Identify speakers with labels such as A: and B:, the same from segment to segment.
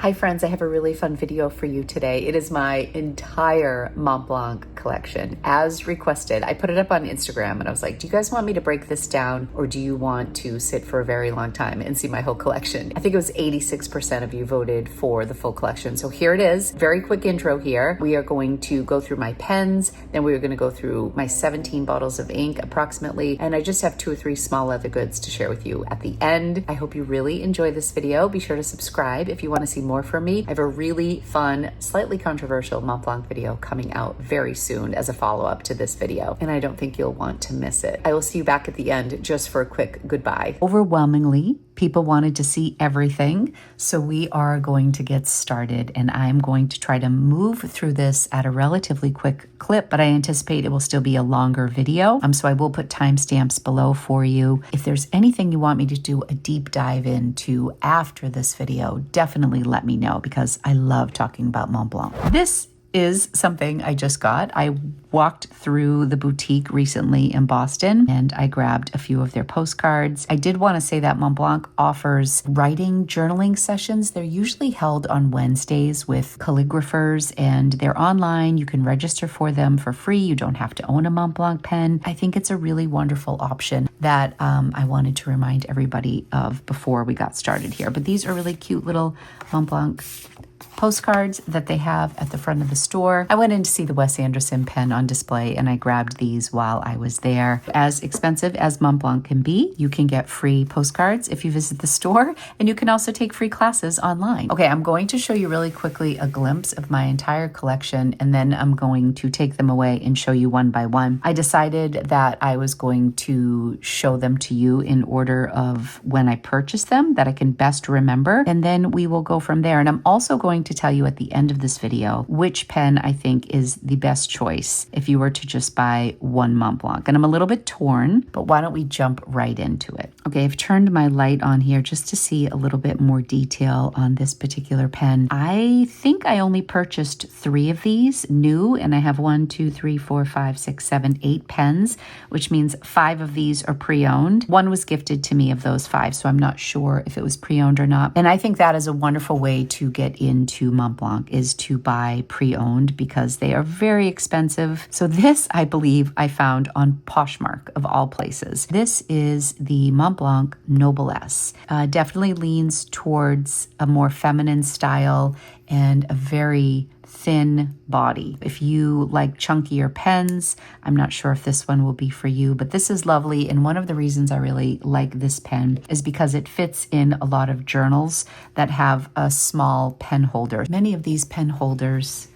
A: Hi friends, I have a really fun video for you today. It is my entire Montblanc collection as requested. I put it up on Instagram and I was like, do you guys want me to break this down or do you want to sit for a very long time and see my whole collection? I think it was 86% of you voted for the full collection. So here it is, very quick intro here. We are going to go through my pens, then we are going to go through my 17 bottles of ink approximately, and I just have 2 or 3 small leather goods to share with you at the end. I hope you really enjoy this video. Be sure to subscribe if you want to see more from me. I have a really fun, slightly controversial Montblanc video coming out very soon as a follow-up to this video, and I don't think you'll want to miss it. I will see you back at the end just for a quick goodbye. Overwhelmingly, people wanted to see everything, so we are going to get started, and I'm going to try to move through this at a relatively quick clip, but I anticipate it will still be a longer video, so I will put timestamps below for you. If there's anything you want me to do a deep dive into after this video, definitely let me know, because I love talking about Montblanc. This is something I just got. I walked through the boutique recently in Boston and I grabbed a few of their postcards. I did want to say that Montblanc offers writing journaling sessions. They're usually held on Wednesdays with calligraphers and they're online. You can register for them for free. You don't have to own a Montblanc pen. I think it's a really wonderful option that I wanted to remind everybody of before we got started here. But these are really cute little Montblanc postcards that they have at the front of the store. I went in to see the Wes Anderson pen on display and I grabbed these while I was there. As expensive as Montblanc can be, you can get free postcards if you visit the store, and you can also take free classes online. Okay, I'm going to show you really quickly a glimpse of my entire collection, and then I'm going to take them away and show you one by one. I decided that I was going to show them to you in order of when I purchased them, that I can best remember, and then we will go from there. And I'm also going to tell you at the end of this video which pen I think is the best choice if you were to just buy one Montblanc. And I'm a little bit torn, but why don't we jump right into it? Okay, I've turned my light on here just to see a little bit more detail on this particular pen. I think I only purchased 3 of these new, and I have 1, 2, 3, 4, 5, 6, 7, 8 pens, which means 5 of these are pre-owned. 1 was gifted to me of those 5, so I'm not sure if it was pre-owned or not. And I think that is a wonderful way to get into Montblanc, is to buy pre-owned, because they are very expensive. So this, I believe, I found on Poshmark of all places. This is the Montblanc Noblesse. Definitely leans towards a more feminine style and a very thin body. If you like chunkier pens, I'm not sure if this one will be for you, but this is lovely. And one of the reasons I really like this pen is because it fits in a lot of journals that have a small pen holder. Many of these pen holders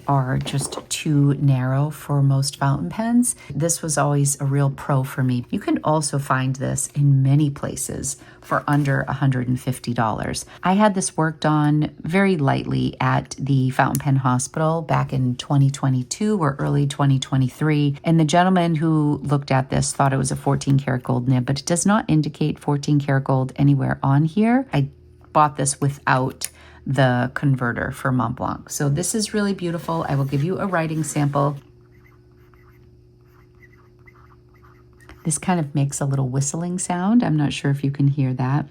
A: are just too narrow for most fountain pens. This was always a real pro for me. You can also find this in many places for under $150. I had this worked on very lightly at the Fountain Pen Hospital back in 2022 or early 2023. And the gentleman who looked at this thought it was a 14 karat gold nib, but it does not indicate 14 karat gold anywhere on here. I bought this without the converter for Montblanc. So this is really beautiful. I will give you a writing sample. This kind of makes a little whistling sound. I'm not sure if you can hear that.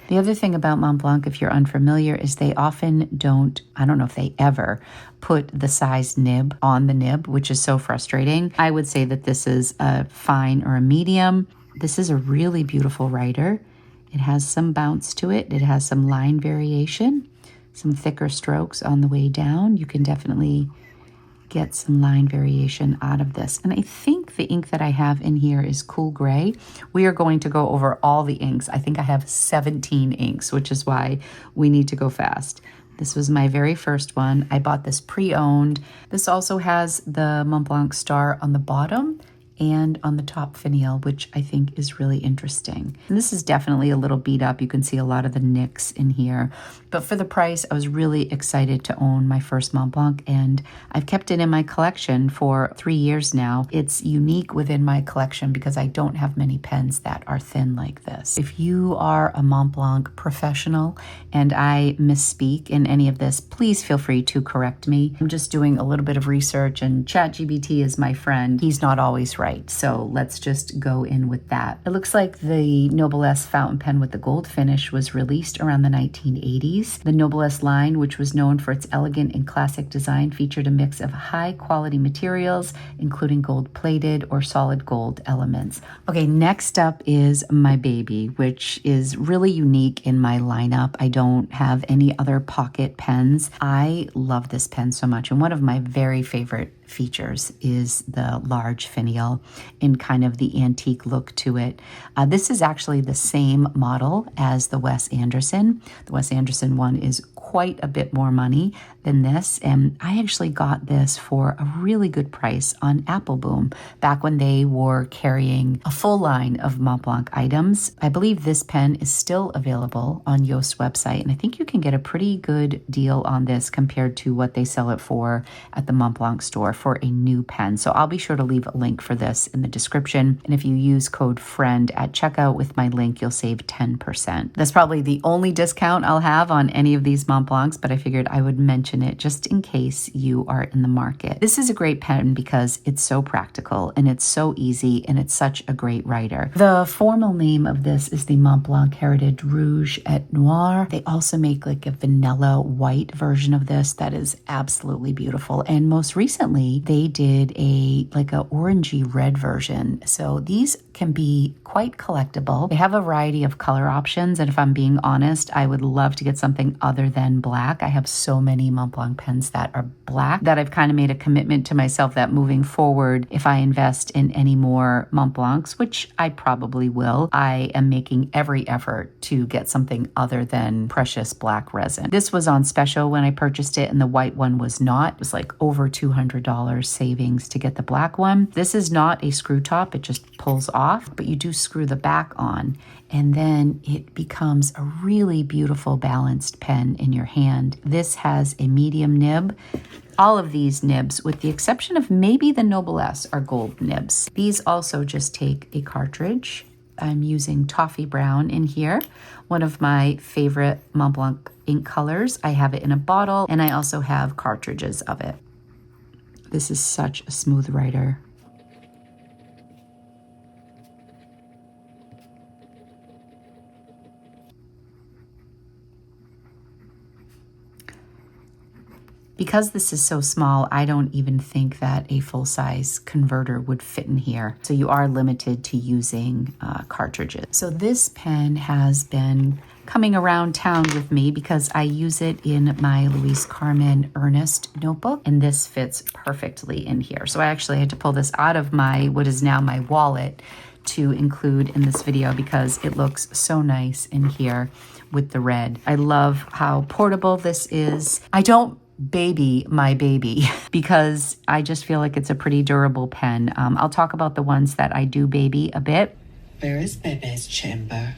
A: The other thing about Montblanc, if you're unfamiliar, is they often don't, I don't know if they ever, put the size nib on the nib, which is so frustrating. I would say that this is a fine or a medium. This is a really beautiful writer. It has some bounce to it. It has some line variation, some thicker strokes on the way down. You can definitely get some line variation out of this. And I think the ink that I have in here is Cool Gray. We are going to go over all the inks. I think I have 17 inks, which is why we need to go fast. This was my very first one. I bought this pre-owned. This also has the Montblanc star on the bottom and on the top finial, which I think is really interesting. And this is definitely a little beat up. You can see a lot of the nicks in here. But for the price, I was really excited to own my first Montblanc, and I've kept it in my collection for 3 years now. It's unique within my collection because I don't have many pens that are thin like this. If you are a Montblanc professional and I misspeak in any of this, please feel free to correct me. I'm just doing a little bit of research, and ChatGPT is my friend. He's not always right. right. So let's just go in with that. It looks like the Noblesse fountain pen with the gold finish was released around the 1980s. The Noblesse line, which was known for its elegant and classic design, featured a mix of high quality materials, including gold plated or solid gold elements. Okay, next up is my baby, which is really unique in my lineup. I don't have any other pocket pens. I love this pen so much, and one of my very favorite features is the large finial in kind of the antique look to it. This is actually the same model as the Wes Anderson. The Wes Anderson one is quite a bit more money than this, and I actually got this for a really good price on Apple Boom back when they were carrying a full line of Montblanc items. I believe this pen is still available on Yost's website, and I think you can get a pretty good deal on this compared to what they sell it for at the Montblanc store for a new pen. So I'll be sure to leave a link for this in the description, and if you use code FRIEND at checkout with my link, you'll save 10%. That's probably the only discount I'll have on any of these Montblancs, but I figured I would mention it just in case you are in the market. This is a great pen because it's so practical and it's so easy and it's such a great writer. The formal name of this is the Montblanc Heritage Rouge et Noir. They also make like a vanilla white version of this that is absolutely beautiful. And most recently, they did a orangey red version. So these can be quite collectible. They have a variety of color options, and if I'm being honest, I would love to get something other than black. I have so many Montblanc pens that are black that I've kind of made a commitment to myself that moving forward, if I invest in any more Montblancs, which I probably will, I am making every effort to get something other than precious black resin. This was on special when I purchased it, and the white one was not. It was like over $200 savings to get the black one. This is not a screw top. It just pulls off, but you do screw the back on, and then it becomes a really beautiful balanced pen in your hand. This has a medium nib. All of these nibs, with the exception of maybe the Noblesse, are gold nibs. These also just take a cartridge. I'm using Toffee Brown in here, one of my favorite Montblanc ink colors. I have it in a bottle, and I also have cartridges of it. This is such a smooth writer. Because this is so small, I don't even think that a full-size converter would fit in here. So you are limited to using cartridges. So this pen has been coming around town with me because I use it in my Louise Carmen Ernest notebook, and this fits perfectly in here. So I actually had to pull this out of what is now my wallet to include in this video because it looks so nice in here with the red. I love how portable this is. I don't baby my baby because I just feel like it's a pretty durable pen. I'll talk about the ones that I do baby a bit.
B: Where is Bebe's chamber?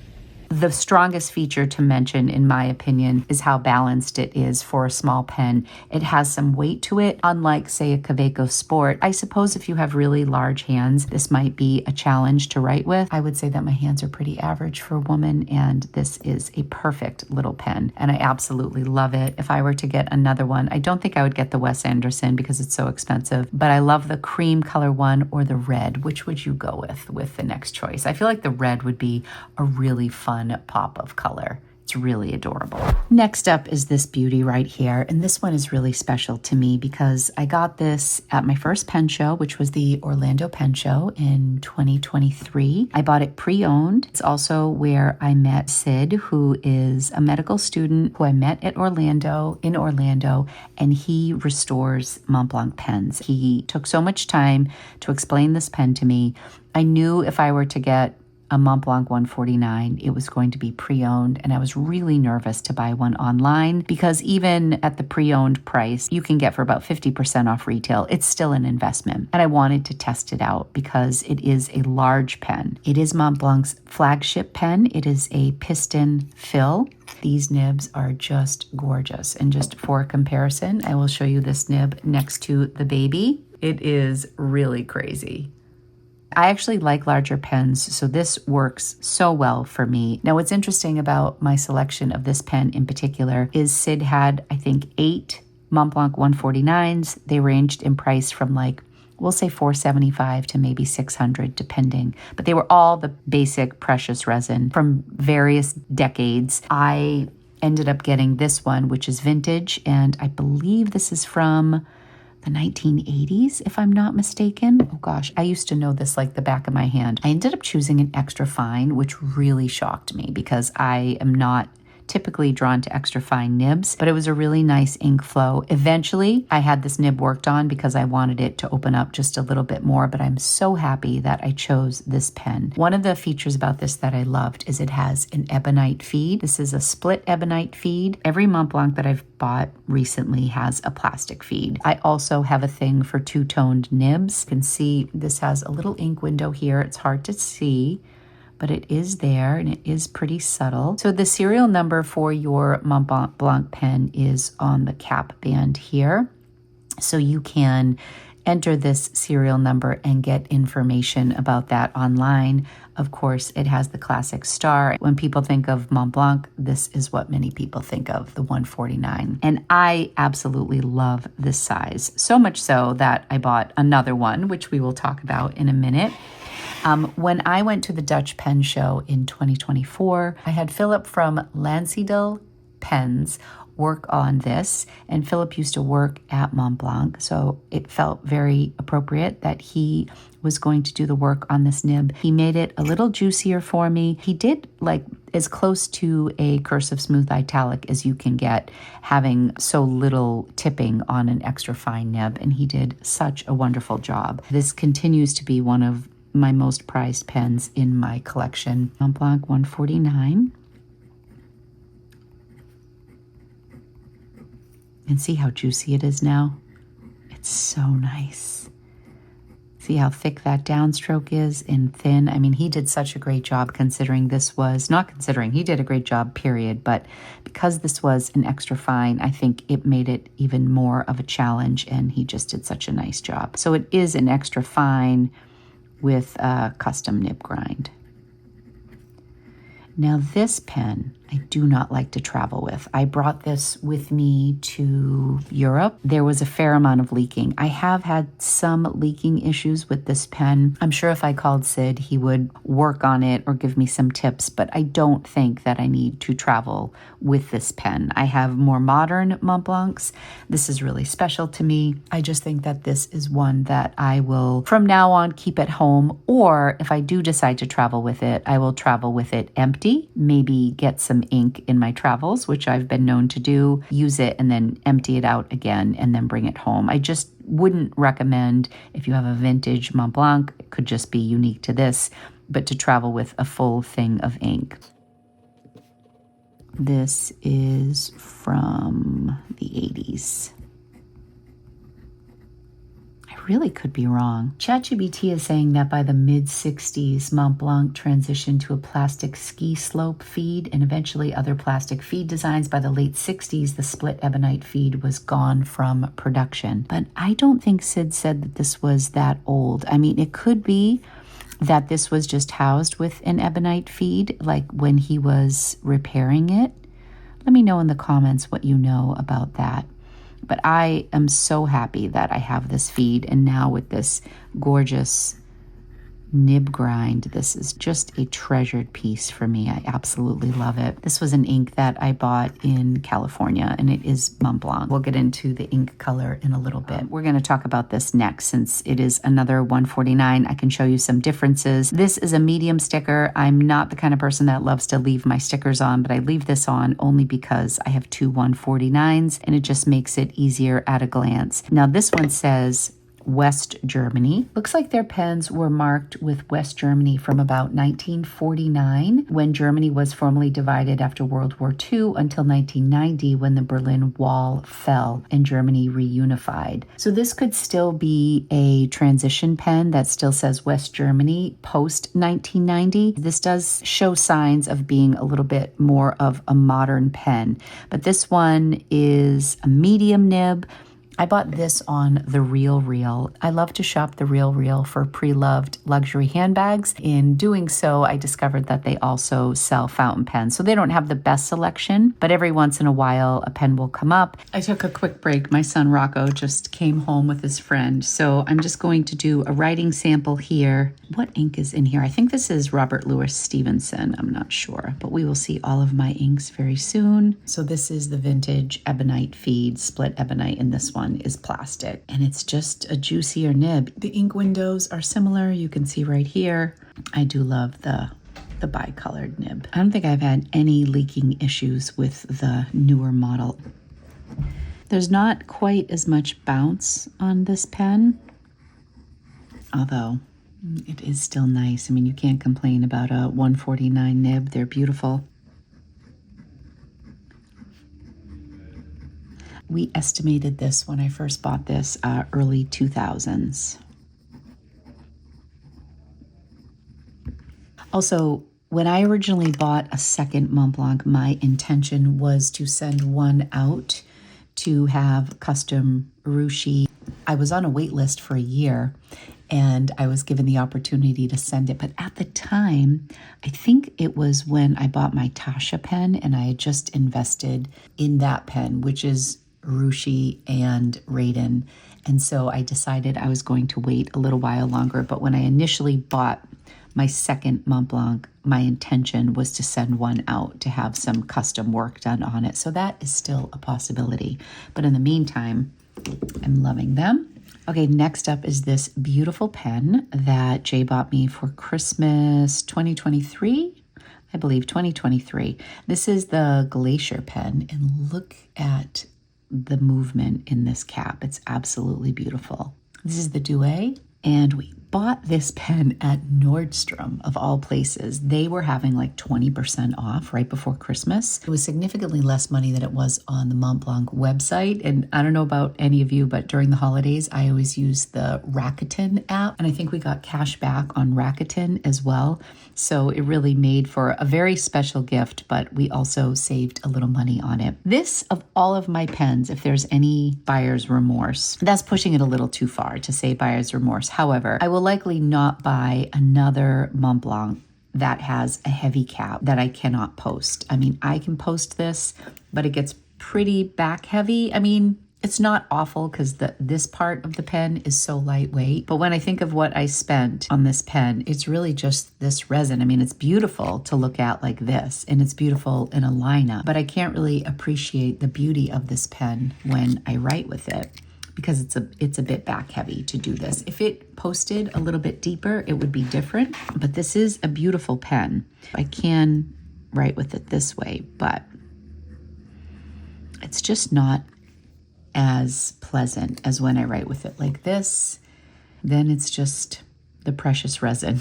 A: The strongest feature to mention, in my opinion, is how balanced it is for a small pen. It has some weight to it, unlike, say, a Kaweco Sport. I suppose if you have really large hands, this might be a challenge to write with. I would say that my hands are pretty average for a woman, and this is a perfect little pen, and I absolutely love it. If I were to get another one, I don't think I would get the Wes Anderson because it's so expensive, but I love the cream color one or the red. Which would you go with the next choice? I feel like the red would be a really fun pop of color. It's really adorable. Next up is this beauty right here, and this one is really special to me because I got this at my first pen show, which was the Orlando Pen Show in 2023. I bought it pre-owned. It's also where I met Sid, who is a medical student who I met at in Orlando, and he restores Montblanc pens. He took so much time to explain this pen to me. I knew if I were to get a Montblanc 149, it was going to be pre-owned, and I was really nervous to buy one online because even at the pre-owned price, you can get for about 50% off retail. It's still an investment, and I wanted to test it out because it is a large pen. It is Montblanc's flagship pen. It is a piston fill. These nibs are just gorgeous, and just for comparison, I will show you this nib next to the baby. It is really crazy. I actually like larger pens, so this works so well for me. Now, what's interesting about my selection of this pen in particular is Sid had, I think, 8 Montblanc 149s. They ranged in price from like we'll say $475 to maybe $600 depending. But they were all the basic precious resin from various decades. I ended up getting this one, which is vintage, and I believe this is from the 1980s, if I'm not mistaken. Oh gosh, I used to know this like the back of my hand. I ended up choosing an extra fine, which really shocked me because I am not typically drawn to extra fine nibs, but it was a really nice ink flow. Eventually, I had this nib worked on because I wanted it to open up just a little bit more, but I'm so happy that I chose this pen. One of the features about this that I loved is it has an ebonite feed. This is a split ebonite feed. Every Montblanc that I've bought recently has a plastic feed. I also have a thing for two-toned nibs. You can see this has a little ink window here. It's hard to see, but it is there and it is pretty subtle. So the serial number for your Montblanc pen is on the cap band here. So you can enter this serial number and get information about that online. Of course, it has the classic star. When people think of Montblanc, this is what many people think of, the 149. And I absolutely love this size, so much so that I bought another one, which we will talk about in a minute. When I went to the Dutch Pen Show in 2024, I had Philip from Lanceydel Pens work on this, and Philip used to work at Montblanc, so it felt very appropriate that he was going to do the work on this nib. He made it a little juicier for me. He did like as close to a cursive smooth italic as you can get, having so little tipping on an extra fine nib, and he did such a wonderful job. This continues to be one of my most prized pens in my collection. Montblanc 149. And see how juicy it is now? It's so nice. See how thick that downstroke is and thin? I mean, he did such a great job considering this was, not considering, he did a great job, period. But because this was an extra fine, I think it made it even more of a challenge, and he just did such a nice job. So it is an extra fine with a custom nib grind. Now this pen, I do not like to travel with. I brought this with me to Europe. There was a fair amount of leaking. I have had some leaking issues with this pen. I'm sure if I called Sid, he would work on it or give me some tips, but I don't think that I need to travel with this pen. I have more modern Montblancs. This is really special to me. I just think that this is one that I will, from now on, keep at home, or if I do decide to travel with it, I will travel with it empty, maybe get some ink in my travels, which I've been known to do, use it and then empty it out again and then bring it home. I just wouldn't recommend, if you have a vintage Montblanc, it could just be unique to this, but to travel with a full thing of ink. This is from the 80s. Really could be wrong. ChatGPT is saying that by the mid-60s, Montblanc transitioned to a plastic ski slope feed and eventually other plastic feed designs. By the late 60s, the split ebonite feed was gone from production. But I don't think Sid said that this was that old. I mean, it could be that this was just housed with an ebonite feed, like when he was repairing it. Let me know in the comments what you know about that. But I am so happy that I have this feed, and now with this gorgeous nib grind, this is just a treasured piece for me. I absolutely love it. This was an ink that I bought in California, and it is Montblanc. We'll get into the ink color in a little bit. We're going to talk about this next since it is another 149. I can show you some differences. This is a medium sticker. I'm not the kind of person that loves to leave my stickers on, but I leave this on only because I have two 149s, and it just makes it easier at a glance. Now this one says West Germany. Looks like their pens were marked with West Germany from about 1949, when Germany was formally divided after World War II, until 1990, when the Berlin Wall fell and Germany reunified. So this could still be a transition pen that still says West Germany post 1990. This does show signs of being a little bit more of a modern pen, but this one is a medium nib. I bought this on The Real. I love to shop The Real for pre-loved luxury handbags. In doing so, I discovered that they also sell fountain pens. So they don't have the best selection, but every once in a while, a pen will come up. I took a quick break. My son Rocco just came home with his friend. So I'm just going to do a writing sample here. What ink is in here? I think this is Robert Louis Stevenson. I'm not sure, but we will see all of my inks very soon. So this is the vintage ebonite feed, split ebonite, and this one is plastic, and it's just a juicier nib. The ink windows are similar. You can see right here. I do love the bicolored nib. I don't think I've had any leaking issues with the newer model. There's not quite as much bounce on this pen, although it is still nice. I mean, you can't complain about a 149 nib. They're beautiful. We estimated this when I first bought this, early 2000s. Also, when I originally bought a second Montblanc, my intention was to send one out to have custom ruche. I was on a wait list for a year, and I was given the opportunity to send it. But at the time, I think it was when I bought my Tata pen, and I had just invested in that pen, which is ruche and Raiden. And so I decided I was going to wait a little while longer. But when I initially bought my second Montblanc, my intention was to send one out to have some custom work done on it. So that is still a possibility. But in the meantime, I'm loving them. Okay, next up is this beautiful pen that Jay bought me for Christmas 2023. I believe 2023. This is the Glacier pen, and look at the movement in this cap. It's absolutely beautiful. This is the Douai, and we bought this pen at Nordstrom, of all places. They were having like 20% off right before Christmas. It was significantly less money than it was on the Montblanc website. And I don't know about any of you, but during the holidays, I always use the Rakuten app. And I think we got cash back on Rakuten as well. So it really made for a very special gift, but we also saved a little money on it. This, of all of my pens, if there's any buyer's remorse, that's pushing it a little too far to say buyer's remorse. However, I will likely not buy another Montblanc that has a heavy cap that I cannot post. I mean, I can post this, but it gets pretty back heavy. I mean, it's not awful because this part of the pen is so lightweight. But when I think of what I spent on this pen, it's really just this resin. I mean, it's beautiful to look at like this, and it's beautiful in a lineup, but I can't really appreciate the beauty of this pen when I write with it, because it's a bit back heavy to do this. If it posted a little bit deeper, it would be different, but this is a beautiful pen. I can write with it this way, but it's just not as pleasant as when I write with it like this. Then it's just the precious resin.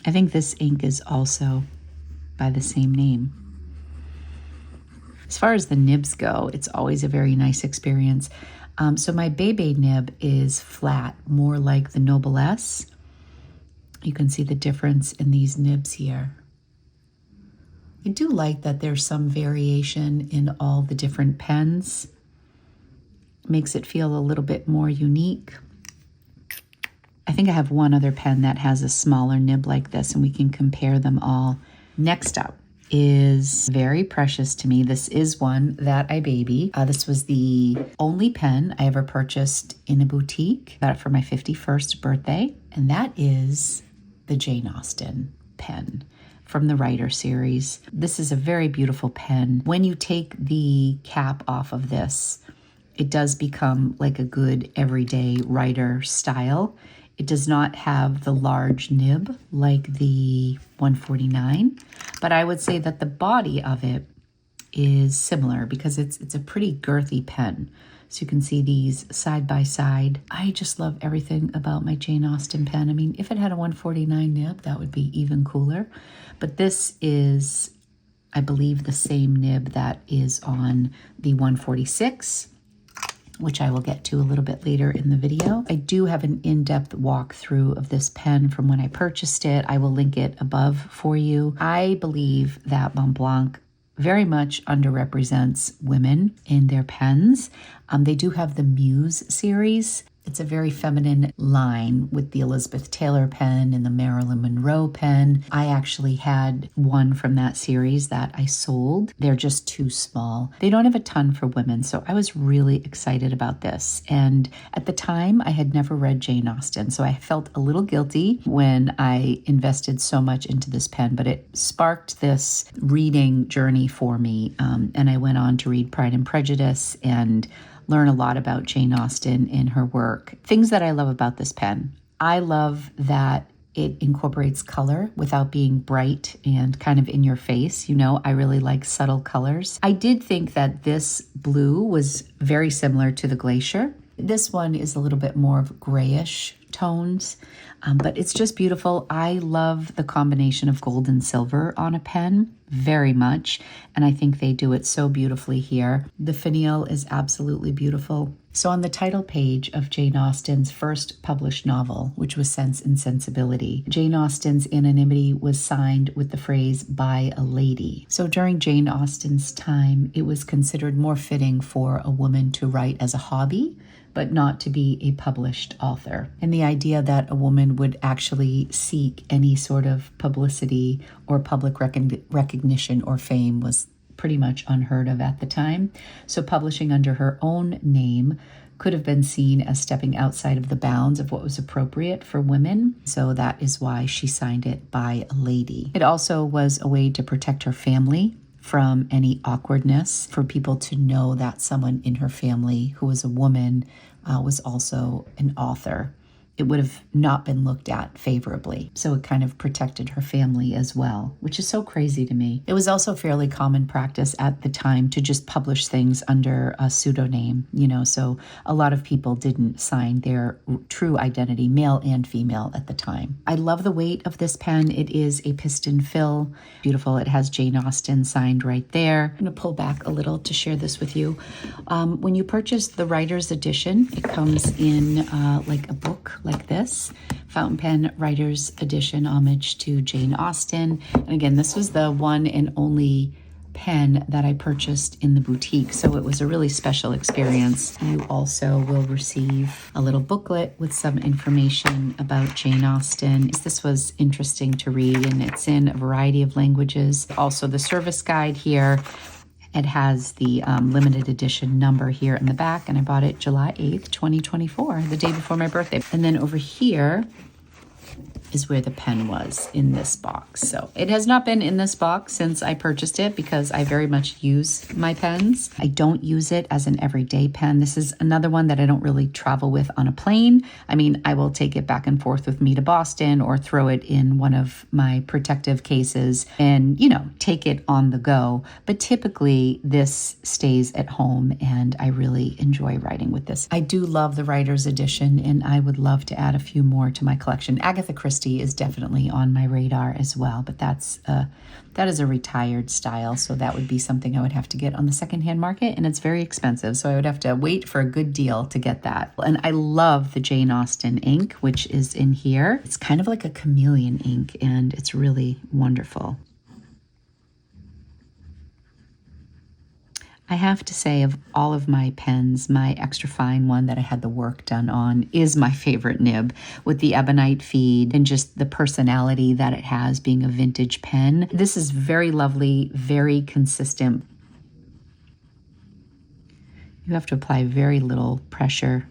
A: I think this ink is also by the same name. As far as the nibs go, it's always a very nice experience. So my Bebe nib is flat, more like the Noblesse. You can see the difference in these nibs here. I do like that there's some variation in all the different pens. Makes it feel a little bit more unique. I think I have one other pen that has a smaller nib like this, and we can compare them all. Next up is very precious to me. This is one that I baby. This was the only pen I ever purchased in a boutique. Got it for my 51st birthday, and that is the Jane Austen pen from the Writer series. This is a very beautiful pen. When you take the cap off of this, it does become like a good everyday writer style. It does not have the large nib like the 149, but I would say that the body of it is similar because it's a pretty girthy pen. So you can see these side by side. I just love everything about my Jane Austen pen. I mean, if it had a 149 nib, that would be even cooler. But this is, I believe, the same nib that is on the 146, which I will get to a little bit later in the video. I do have an in-depth walkthrough of this pen from when I purchased it. I will link it above for you. I believe that Montblanc very much underrepresents women in their pens. They do have the Muse series. It's a very feminine line with the Elizabeth Taylor pen and the Marilyn Monroe pen. I actually had one from that series that I sold. They're just too small. They don't have a ton for women, so I was really excited about this. And at the time, I had never read Jane Austen, so I felt a little guilty when I invested so much into this pen, but it sparked this reading journey for me. And I went on to read Pride and Prejudice and learn a lot about Jane Austen and her work. Things that I love about this pen. I love that it incorporates color without being bright and kind of in your face. You know, I really like subtle colors. I did think that this blue was very similar to the Glacier. This one is a little bit more of grayish tones, but it's just beautiful. I love the combination of gold and silver on a pen very much, and I think they do it so beautifully here. The finial is absolutely beautiful. So on the title page of Jane Austen's first published novel, which was Sense and Sensibility, Jane Austen's anonymity was signed with the phrase, by a lady. So during Jane Austen's time, it was considered more fitting for a woman to write as a hobby, but not to be a published author. And the idea that a woman would actually seek any sort of publicity or public recognition or fame was pretty much unheard of at the time. So publishing under her own name could have been seen as stepping outside of the bounds of what was appropriate for women. So that is why she signed it by a lady. It also was a way to protect her family from any awkwardness, for people to know that someone in her family who was a woman was also an author. It would have not been looked at favorably. So it kind of protected her family as well, which is so crazy to me. It was also fairly common practice at the time to just publish things under a pseudonym, you know, so a lot of people didn't sign their true identity, male and female, at the time. I love the weight of this pen. It is a piston fill. Beautiful. It has Jane Austen signed right there. I'm going to pull back a little to share this with you. When you purchase the Writer's Edition, it comes in like a book like this, Fountain Pen Writer's Edition, homage to Jane Austen. And again, this was the one and only pen that I purchased in the boutique, so it was a really special experience. You also will receive a little booklet with some information about Jane Austen. This was interesting to read, and it's in a variety of languages. Also the service guide here. It has the limited edition number here in the back, and I bought it July 8th, 2024, the day before my birthday. And then over here is where the pen was in this box. So it has not been in this box since I purchased it because I very much use my pens. I don't use it as an everyday pen. This is another one that I don't really travel with on a plane. I mean, I will take it back and forth with me to Boston or throw it in one of my protective cases and, you know, take it on the go. But typically this stays at home and I really enjoy writing with this. I do love the Writer's Edition and I would love to add a few more to my collection. Agatha Christie is definitely on my radar as well, but that is a retired style, so that would be something I would have to get on the secondhand market, and it's very expensive, so I would have to wait for a good deal to get that. And I love the Jane Austen ink, which is in here. It's kind of like a chameleon ink, and it's really wonderful. I have to say, of all of my pens, my extra fine one that I had the work done on is my favorite nib, with the ebonite feed and just the personality that it has being a vintage pen. This is very lovely, very consistent. You have to apply very little pressure.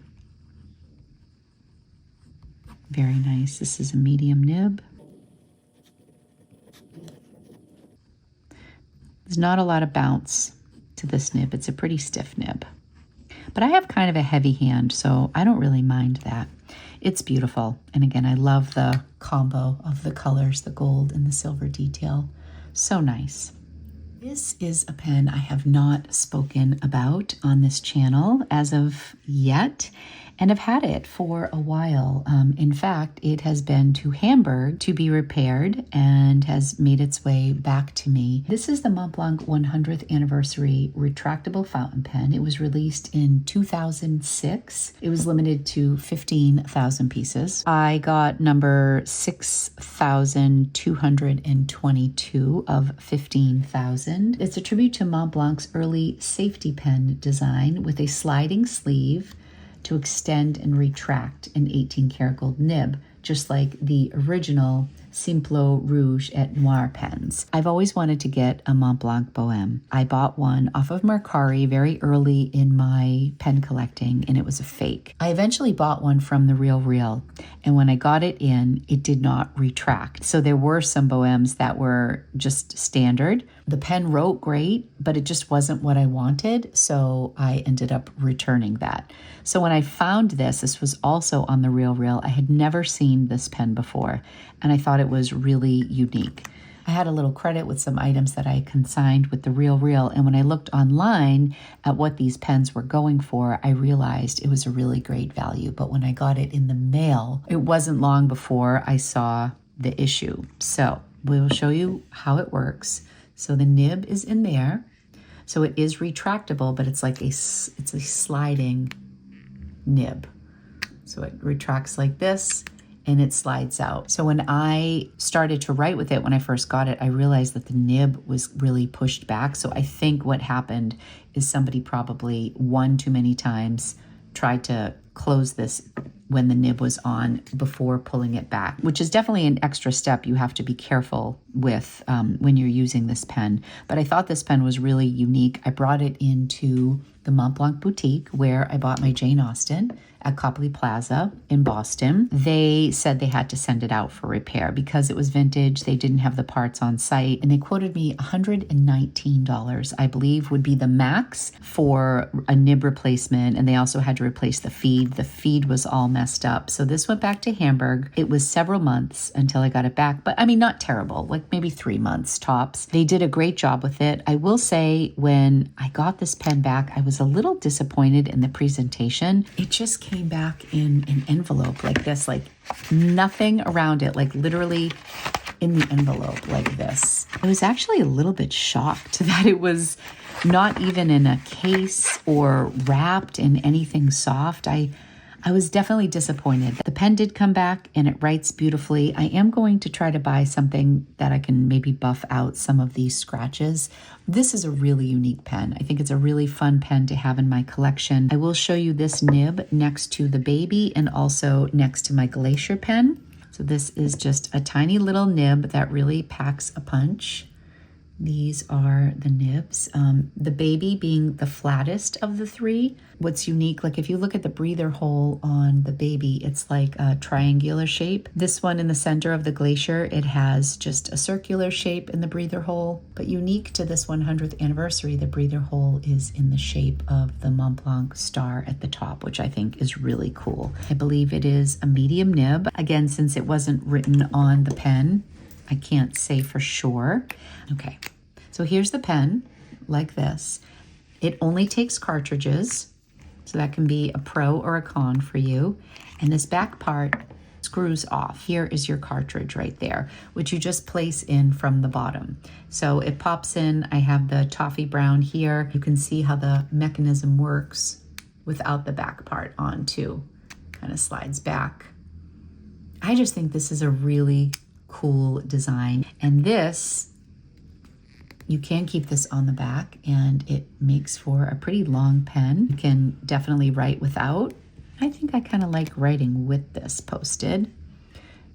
A: Very nice. This is a medium nib. There's not a lot of bounce to this nib. It's a pretty stiff nib. But I have kind of a heavy hand, so I don't really mind that. It's beautiful. And again, I love the combo of the colors, the gold and the silver detail. So nice. This is a pen I have not spoken about on this channel as of yet, and I've had it for a while. In fact, it has been to Hamburg to be repaired and has made its way back to me. This is the Montblanc 100th anniversary retractable fountain pen. It was released in 2006. It was limited to 15,000 pieces. I got number 6,222 of 15,000. It's a tribute to Montblanc's early safety pen design with a sliding sleeve to extend and retract an 18-karat gold nib, just like the original Simplo Rouge et Noir pens. I've always wanted to get a Montblanc Bohème. I bought one off of Mercari very early in my pen collecting, and it was a fake. I eventually bought one from the Real, and when I got it in, it did not retract. So there were some Bohèmes that were just standard. The pen wrote great, but it just wasn't what I wanted, so I ended up returning that. So when I found this was also on the Real. I had never seen this pen before, and I thought it was really unique. I had a little credit with some items that I consigned with the Real, and when I looked online at what these pens were going for, I realized it was a really great value. But when I got it in the mail, it wasn't long before I saw the issue. So we will show you how it works. So the nib is in there. So it is retractable, but it's like it's a sliding nib. So it retracts like this and it slides out. So when I started to write with it, when I first got it, I realized that the nib was really pushed back. So I think what happened is somebody probably one too many times tried to close this when the nib was on before pulling it back, which is definitely an extra step you have to be careful with when you're using this pen. But I thought this pen was really unique. I brought it into the Montblanc boutique where I bought my Jane Austen at Copley Plaza in Boston. They said they had to send it out for repair because it was vintage. They didn't have the parts on site, and they quoted me $119, I believe would be the max for a nib replacement. And they also had to replace the feed. The feed was all messed up. So this went back to Hamburg. It was several months until I got it back, but I mean, not terrible, like maybe 3 months tops. They did a great job with it. I will say when I got this pen back, I was a little disappointed in the presentation. It just came back in an envelope like this, like nothing around it, like literally in the envelope like this. I was actually a little bit shocked that it was not even in a case or wrapped in anything soft. I was definitely disappointed. The pen did come back and it writes beautifully. I am going to try to buy something that I can maybe buff out some of these scratches. This is a really unique pen. I think it's a really fun pen to have in my collection. I will show you this nib next to the baby and also next to my Glacier pen. So this is just a tiny little nib that really packs a punch. These are the nibs. The baby being the flattest of the three. What's unique, like if you look at the breather hole on the baby, it's like a triangular shape. This one in the center of the Glacier, it has just a circular shape in the breather hole. But unique to this 100th anniversary, the breather hole is in the shape of the Montblanc star at the top, which I think is really cool. I believe it is a medium nib. Again, since it wasn't written on the pen, I can't say for sure. Okay, so here's the pen, like this. It only takes cartridges, so that can be a pro or a con for you. And this back part screws off. Here is your cartridge right there, which you just place in from the bottom. So it pops in. I have the toffee brown here. You can see how the mechanism works without the back part on too. Kind of slides back. I just think this is a really cool design. And this, you can keep this on the back and it makes for a pretty long pen. You can definitely write without. I think I kind of like writing with this posted.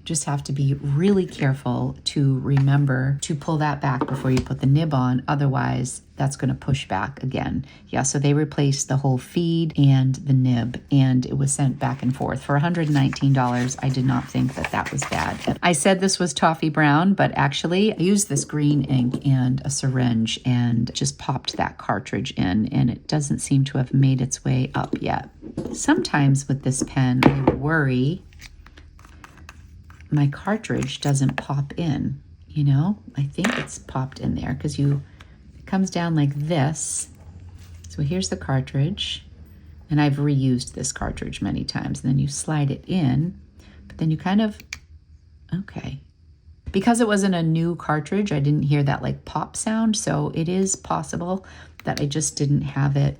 A: Just have to be really careful to remember to pull that back before you put the nib on. Otherwise, that's going to push back again. Yeah, so they replaced the whole feed and the nib, and it was sent back and forth. For $119, I did not think that that was bad. I said this was toffee brown, but actually I used this green ink and a syringe and just popped that cartridge in, and it doesn't seem to have made its way up yet. Sometimes with this pen, I worry my cartridge doesn't pop in, you know? I think it's popped in there because it comes down like this. So here's the cartridge. And I've reused this cartridge many times. And then you slide it in, but then you kind of, okay. Because it wasn't a new cartridge, I didn't hear that like pop sound. So it is possible that I just didn't have it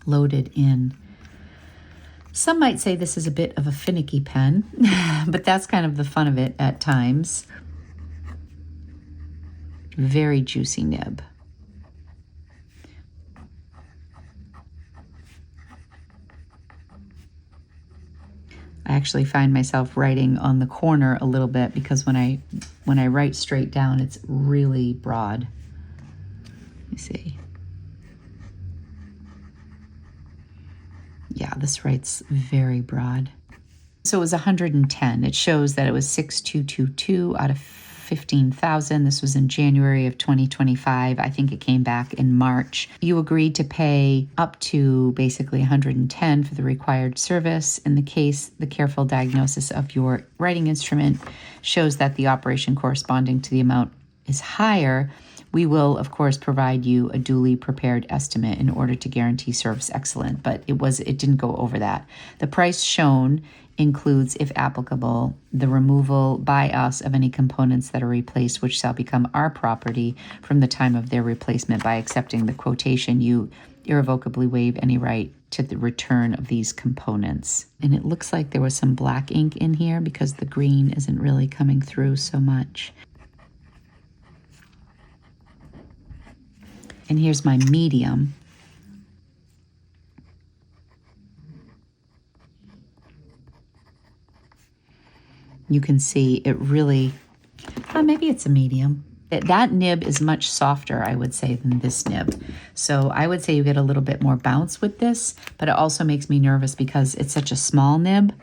A: loaded in. Some might say this is a bit of a finicky pen, but that's kind of the fun of it at times. Very juicy nib. I actually find myself writing on the corner a little bit because when I write straight down, it's really broad. Let me see. Yeah, this writes very broad. So it was 110. It shows that it was 6222 out of 15,000. This was in January of 2025. I think it came back in March. You agreed to pay up to basically 110 for the required service. In the case, the careful diagnosis of your writing instrument shows that the operation corresponding to the amount is higher. We will, of course, provide you a duly prepared estimate in order to guarantee service excellence, but it didn't go over that. The price shown includes, if applicable, the removal by us of any components that are replaced, which shall become our property from the time of their replacement. By accepting the quotation, you irrevocably waive any right to the return of these components. And it looks like there was some black ink in here because the green isn't really coming through so much. And here's my medium. You can see it really, maybe it's a medium. That nib is much softer, I would say, than this nib. So I would say you get a little bit more bounce with this, but it also makes me nervous because it's such a small nib.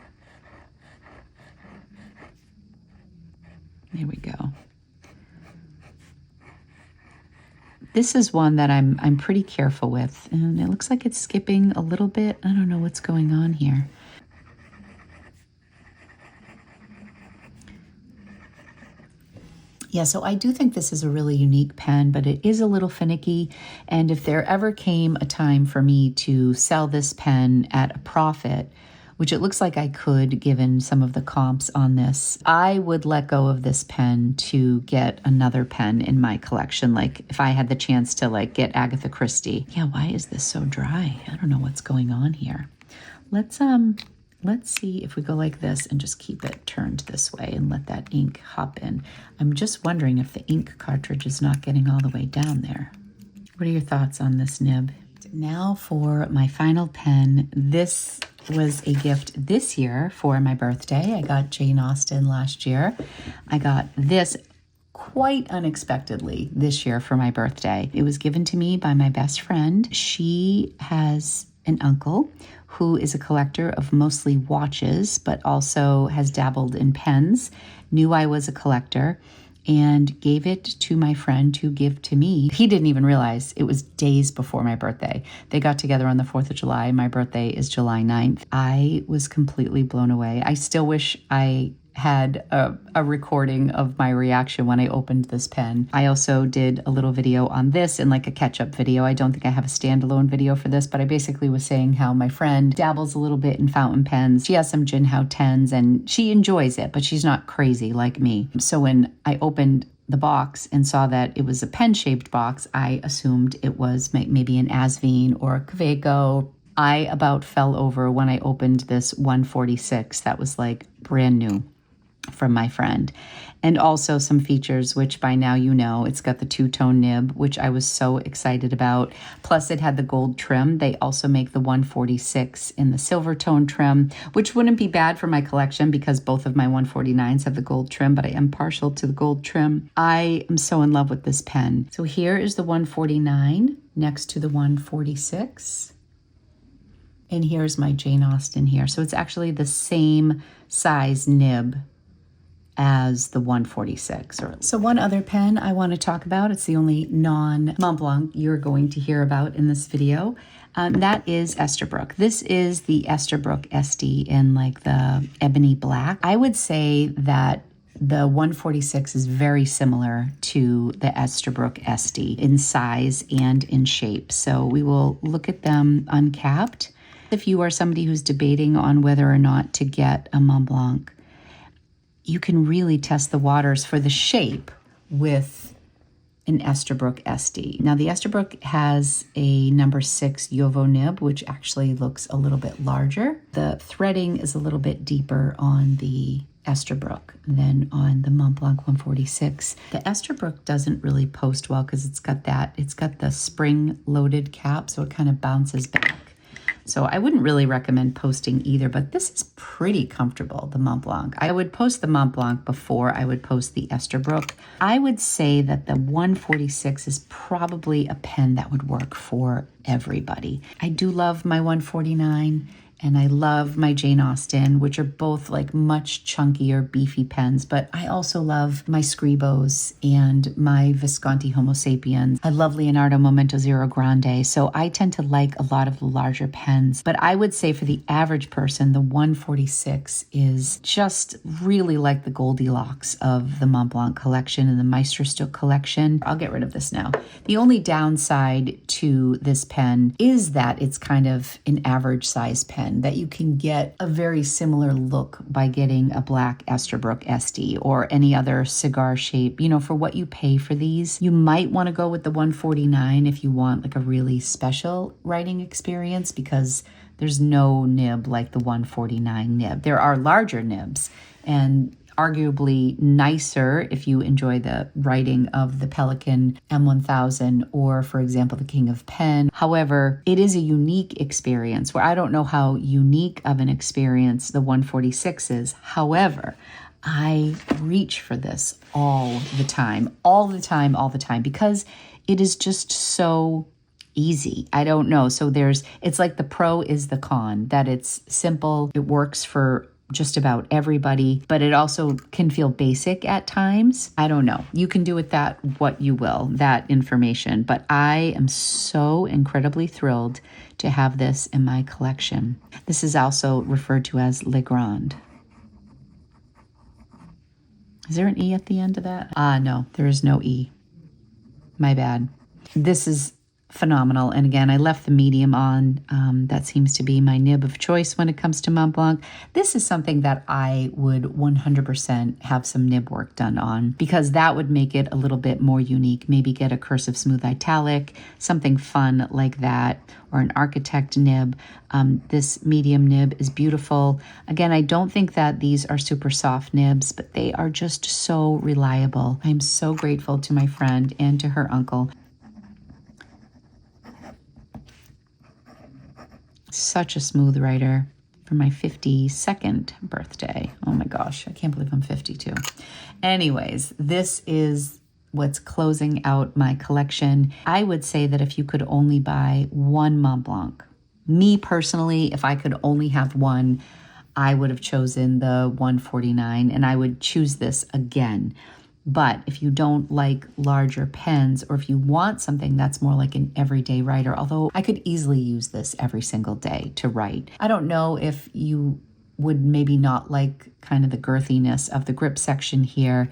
A: There we go. This is one that I'm pretty careful with, and it looks like it's skipping a little bit. I don't know what's going on here. Yeah, so I do think this is a really unique pen, but it is a little finicky. And if there ever came a time for me to sell this pen at a profit, which it looks like I could given some of the comps on this, I would let go of this pen to get another pen in my collection. Like if I had the chance to like get Agatha Christie. Yeah, why is this so dry? I don't know what's going on here. Let's see if we go like this and just keep it turned this way and let that ink hop in. I'm just wondering if the ink cartridge is not getting all the way down there. What are your thoughts on this nib? Now for my final pen. This was a gift this year for my birthday. I got Jane Austen last year. I got this quite unexpectedly this year for my birthday. It was given to me by my best friend. She has an uncle who is a collector of mostly watches, but also has dabbled in pens, knew I was a collector, and gave it to my friend to give to me. He didn't even realize it was days before my birthday. They got together on the 4th of July. My birthday is July 9th. I was completely blown away. I still wish I had a recording of my reaction when I opened this pen. I also did a little video on this in like a catch-up video. I don't think I have a standalone video for this, but I basically was saying how my friend dabbles a little bit in fountain pens. She has some Jinhao 10s and she enjoys it, but she's not crazy like me. So when I opened the box and saw that it was a pen-shaped box, I assumed it was maybe an Asvine or a Kaweco. I about fell over when I opened this 146 that was like brand new from my friend. And also some features, which by now you know, it's got the two-tone nib, which I was so excited about. Plus it had the gold trim. They also make the 146 in the silver tone trim, which wouldn't be bad for my collection because both of my 149s have the gold trim, but I am partial to the gold trim. I am so in love with this pen. So here is the 149 next to the 146. And here's my Jane Austen here. So it's actually the same size nib as the 146. So one other pen I want to talk about, it's the only non-Montblanc you're going to hear about in this video, that is Esterbrook. This is the Esterbrook SD in like the ebony black. I would say that The 146 is very similar to the Esterbrook SD in size and in shape. So we will look at them uncapped. If you are somebody who's debating on whether or not to get a Montblanc, you can really test the waters for the shape with an Esterbrook SD. Now the Esterbrook has a number 6 Yovo nib, which actually looks a little bit larger. The threading is a little bit deeper on the Esterbrook than on the Montblanc 146. The Esterbrook doesn't really post well because it's got the spring loaded cap, so it kind of bounces back. So I wouldn't really recommend posting either, but this is pretty comfortable, the Montblanc. I would post the Montblanc before I would post the Esterbrook. I would say that the 146 is probably a pen that would work for everybody. I do love my 149 and I love my Jane Austen, which are both like much chunkier, beefy pens, but I also love my Scribos and my Visconti Homo Sapiens. I love Leonardo Momento Zero Grande, so I tend to like a lot of the larger pens. But I would say for the average person, the 146 is just really like the Goldilocks of the Montblanc collection and the Meisterstück collection. I'll get rid of this now. The only downside to this pen is that it's kind of an average size pen, that you can get a very similar look by getting a black Esterbrook SD or any other cigar shape. You know, for what you pay for these, you might want to go with the 149 if you want like a really special writing experience, because there's no nib like the 149 nib. There are larger nibs and arguably nicer if you enjoy the writing of the Pelican M1000 or, for example, the King of Pen. However, it is a unique experience where I don't know how unique of an experience the 146 is. However, I reach for this all the time, because it is just so easy. I don't know. So it's like the pro is the con, that it's simple. It works for just about everybody, but it also can feel basic at times. I don't know. You can do with that what you will, that information. But I am so incredibly thrilled to have this in my collection. This is also referred to as Le Grand. Is there an E at the end of that? No, there is no E. My bad. This is phenomenal. And again, I left the medium on. That seems to be my nib of choice when it comes to Montblanc. This is something that I would 100% have some nib work done on, because that would make it a little bit more unique. Maybe get a cursive smooth italic, something fun like that, or an architect nib. This medium nib is beautiful. Again, I don't think that these are super soft nibs, but they are just so reliable. I'm so grateful to my friend and to her uncle. Such a smooth writer for my 52nd birthday. Oh my gosh, I can't believe I'm 52. Anyways, this is what's closing out my collection. I would say that if you could only buy one Montblanc, me personally, if I could only have one, I would have chosen the 149 and I would choose this again. But if you don't like larger pens, or if you want something that's more like an everyday writer, although I could easily use this every single day to write. I don't know if you would maybe not like kind of the girthiness of the grip section here,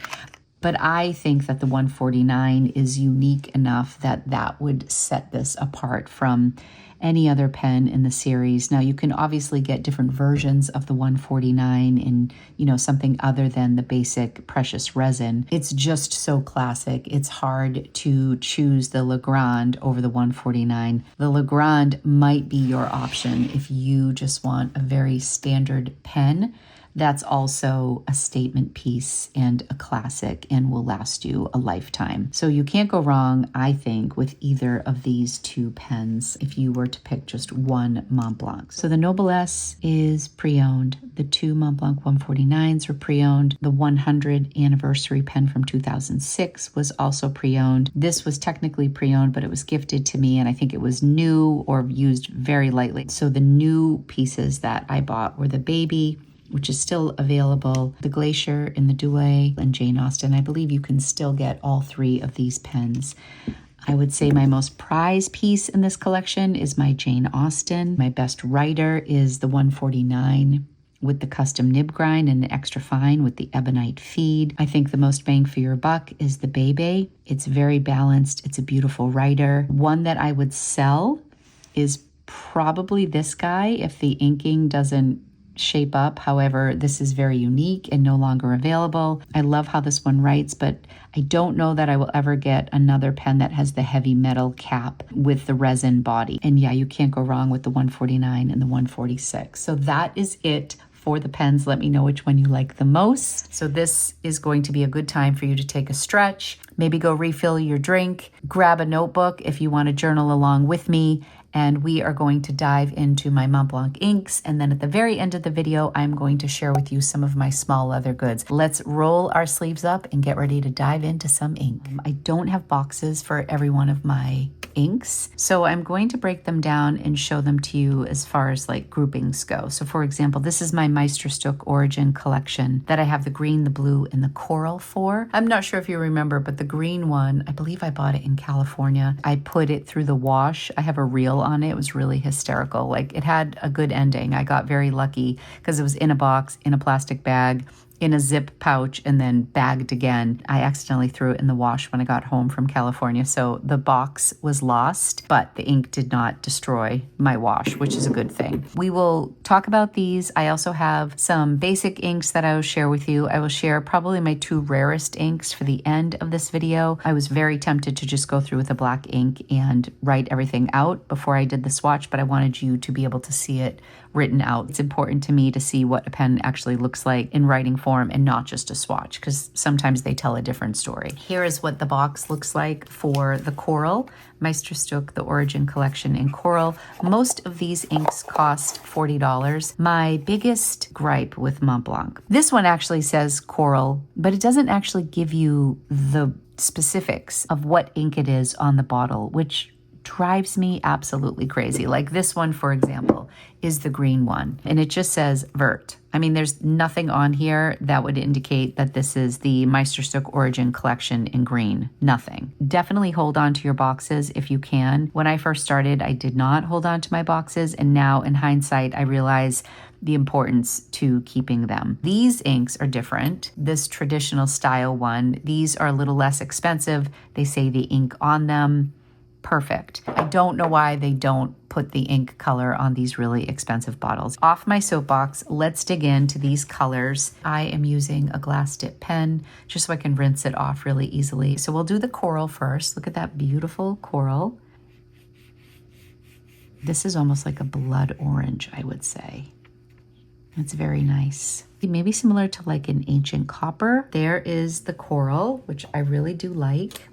A: but I think that the 149 is unique enough that that would set this apart from any other pen in the series. Now, you can obviously get different versions of the 149 in, something other than the basic precious resin. It's just so classic. It's hard to choose the Le Grand over the 149. The Le Grand might be your option if you just want a very standard pen that's also a statement piece and a classic and will last you a lifetime. So you can't go wrong, I think, with either of these two pens if you were to pick just one Montblanc. So the Noblesse is pre-owned. The two Montblanc 149s were pre-owned. The 100 anniversary pen from 2006 was also pre-owned. This was technically pre-owned, but it was gifted to me, and I think it was new or used very lightly. So the new pieces that I bought were the Baby, which is still available, the Glacier in the Douai, and Jane Austen. I believe you can still get all three of these pens. I would say my most prized piece in this collection is my Jane Austen. My best writer is the 149. with the custom nib grind and the extra fine with the ebonite feed. I think the most bang for your buck is the Bebe. It's very balanced. It's a beautiful writer. One that I would sell is probably this guy if the inking doesn't shape up. However, this is very unique and no longer available. I love how this one writes, but I don't know that I will ever get another pen that has the heavy metal cap with the resin body. And yeah, you can't go wrong with the 149 and the 146. So that is it for the pens. Let me know which one you like the most. So this is going to be a good time for you to take a stretch, maybe go refill your drink, grab a notebook if you want to journal along with me, and we are going to dive into my Montblanc inks. And then at the very end of the video, I'm going to share with you some of my small leather goods. Let's roll our sleeves up and get ready to dive into some ink. I don't have boxes for every one of my inks, so I'm going to break them down and show them to you as far as like groupings go. So for example, this is my Meisterstück Origin collection that I have the green, the blue, and the coral for. I'm not sure if you remember, but the green one, I believe I bought it in California. I put it through the wash. I have a reel on it. It was really hysterical. Like, it had a good ending. I got very lucky because it was in a box, in a plastic bag, in a zip pouch, and then bagged again. I accidentally threw it in the wash when I got home from California. So the box was lost, but the ink did not destroy my wash, which is a good thing. We will talk about these. I also have some basic inks that I will share with you. I will share probably my 2 rarest inks for the end of this video. I was very tempted to just go through with a black ink and write everything out before I did the swatch, but I wanted you to be able to see it written out. It's important to me to see what a pen actually looks like in writing form and not just a swatch, because sometimes they tell a different story. Here is what the box looks like for the coral, Meisterstück, the Origin collection in coral. Most of these inks cost $40. My biggest gripe with Montblanc, this one actually says coral, but it doesn't actually give you the specifics of what ink it is on the bottle, which drives me absolutely crazy. Like this one, for example, is the green one, and it just says Vert. I mean, there's nothing on here that would indicate that this is the Meisterstück Origin collection in green. Nothing. Definitely hold on to your boxes if you can. When I first started, I did not hold on to my boxes, and now in hindsight, I realize the importance to keeping them. These inks are different. This traditional style one, these are a little less expensive. They say the ink on them. Perfect. I don't know why they don't put the ink color on these really expensive bottles. Off my soapbox, let's dig into these colors. I am using a glass dip pen just so I can rinse it off really easily. So we'll do the coral first. Look at that beautiful coral. This is almost like a blood orange, I would say. It's very nice. Maybe similar to like an ancient copper. There is the coral, which I really do like.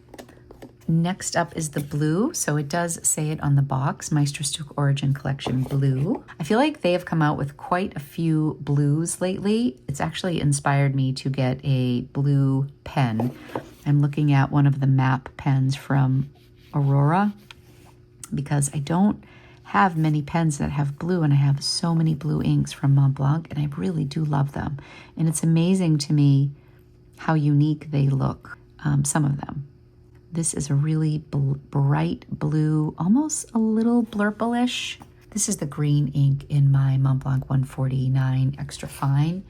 A: Next up is the blue. So it does say it on the box, Meisterstück Origin Collection Blue. I feel like they have come out with quite a few blues lately. It's actually inspired me to get a blue pen. I'm looking at one of the map pens from Aurora because I don't have many pens that have blue, and I have so many blue inks from Montblanc, and I really do love them. And it's amazing to me how unique they look, some of them. This is a really bright blue, almost a little blurplish. This is the green ink in my Montblanc 149 Extra Fine.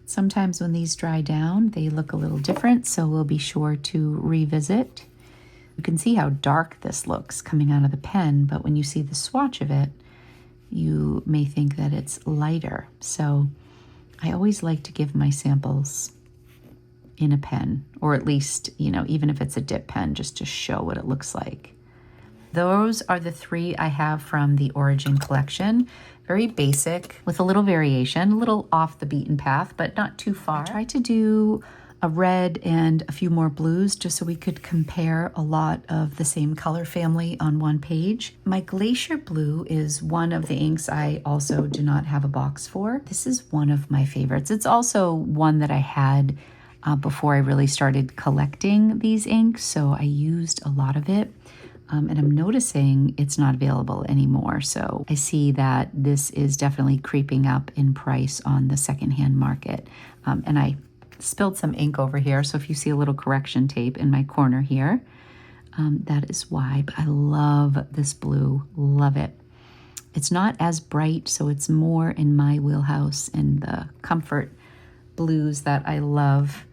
A: Sometimes when these dry down, they look a little different, so we'll be sure to revisit. You can see how dark this looks coming out of the pen, but when you see the swatch of it, you may think that it's lighter. So I always like to give my samples in a pen, or at least, you know, even if it's a dip pen, just to show what it looks like. Those are the 3 I have from the Origin collection. Very basic, with a little variation, a little off the beaten path, but not too far. I tried to do a red and a few more blues just so we could compare a lot of the same color family on one page. My Glacier Blue is one of the inks I also do not have a box for. This is one of my favorites. It's also one that I had before I really started collecting these inks, so I used a lot of it. And I'm noticing it's not available anymore. So I see that this is definitely creeping up in price on the secondhand market. And I spilled some ink over here, so if you see a little correction tape in my corner here, that is why. But I love this blue, love it. It's not as bright, so it's more in my wheelhouse and the comfort blues that I love.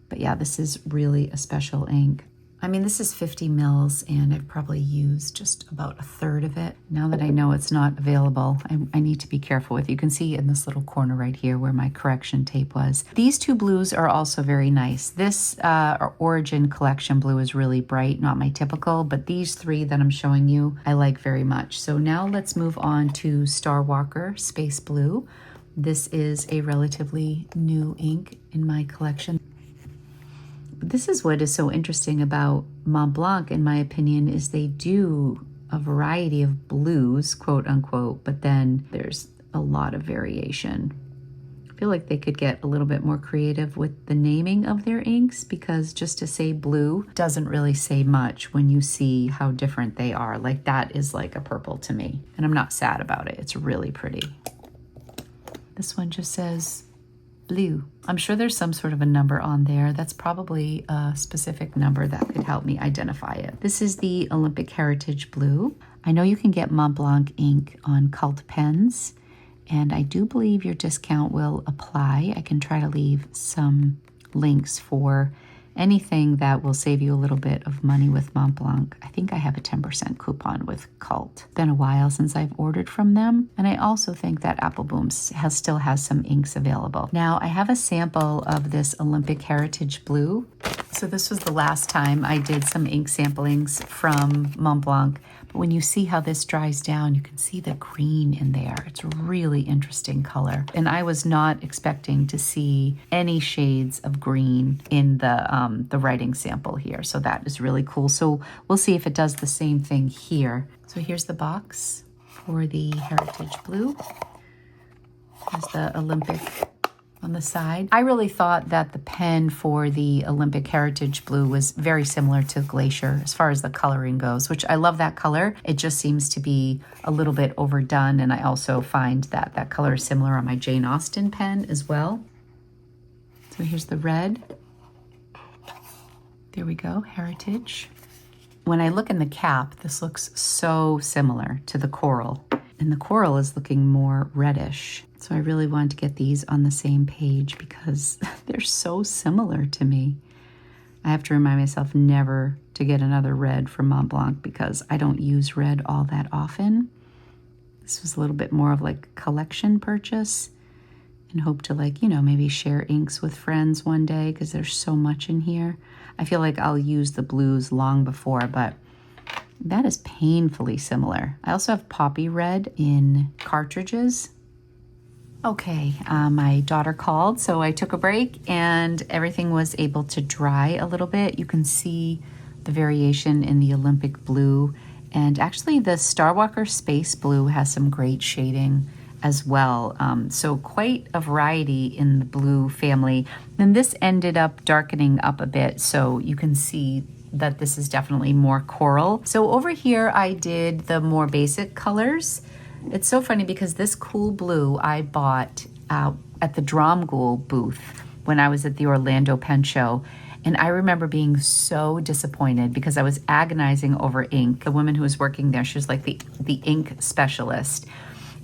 A: But yeah, this is really a special ink. I mean, this is 50 mils and I've probably used just about a third of it. Now that I know it's not available, I need to be careful with it. You can see in this little corner right here where my correction tape was. These two blues are also very nice. This Origin collection blue is really bright, not my typical, but these three that I'm showing you, I like very much. So now let's move on to Star Walker Space Blue. This is a relatively new ink in my collection. This is what is so interesting about Montblanc, in my opinion, is they do a variety of blues, quote unquote, but then there's a lot of variation. I feel like they could get a little bit more creative with the naming of their inks, because just to say blue doesn't really say much when you see how different they are. Like that is like a purple to me, and I'm not sad about it. It's really pretty. This one just says blue. I'm sure there's some sort of a number on there. That's probably a specific number that could help me identify it. This is the Olympic Heritage Blue. I know you can get Montblanc ink on Cult Pens, and I do believe your discount will apply. I can try to leave some links for anything that will save you a little bit of money with Montblanc. I think I have a 10% coupon with Cult. Been a while since I've ordered from them. And I also think that Apple Boom still has some inks available. Now I have a sample of this Olympic Heritage Blue. So this was the last time I did some ink samplings from Montblanc. But when you see how this dries down, you can see the green in there. It's a really interesting color. And I was not expecting to see any shades of green in the writing sample here. So that is really cool. So we'll see if it does the same thing here. So here's the box for the Heritage Blue. There's the Olympic on the side. I really thought that the pen for the Olympic Heritage Blue was very similar to Glacier as far as the coloring goes, which I love that color. It just seems to be a little bit overdone, and I also find that that color is similar on my Jane Austen pen as well. So here's the red. There we go, Heritage. When I look in the cap, this looks so similar to the coral, and the coral is looking more reddish. So I really wanted to get these on the same page because they're so similar to me. I have to remind myself never to get another red from Montblanc because I don't use red all that often. This was a little bit more of like a collection purchase, and hope to, like, you know, maybe share inks with friends one day because there's so much in here. I feel like I'll use the blues long before, but that is painfully similar. I also have Poppy Red in cartridges. Okay, my daughter called, so I took a break and everything was able to dry a little bit. You can see the variation in the Olympic Blue, and actually the Star Walker Space Blue has some great shading as well. So quite a variety in the blue family. Then this ended up darkening up a bit, so you can see that this is definitely more coral. So over here I did the more basic colors. It's so funny because this cool blue I bought at the Dromgoole booth when I was at the Orlando Pen Show. And I remember being so disappointed because I was agonizing over ink. The woman who was working there, she was like the ink specialist.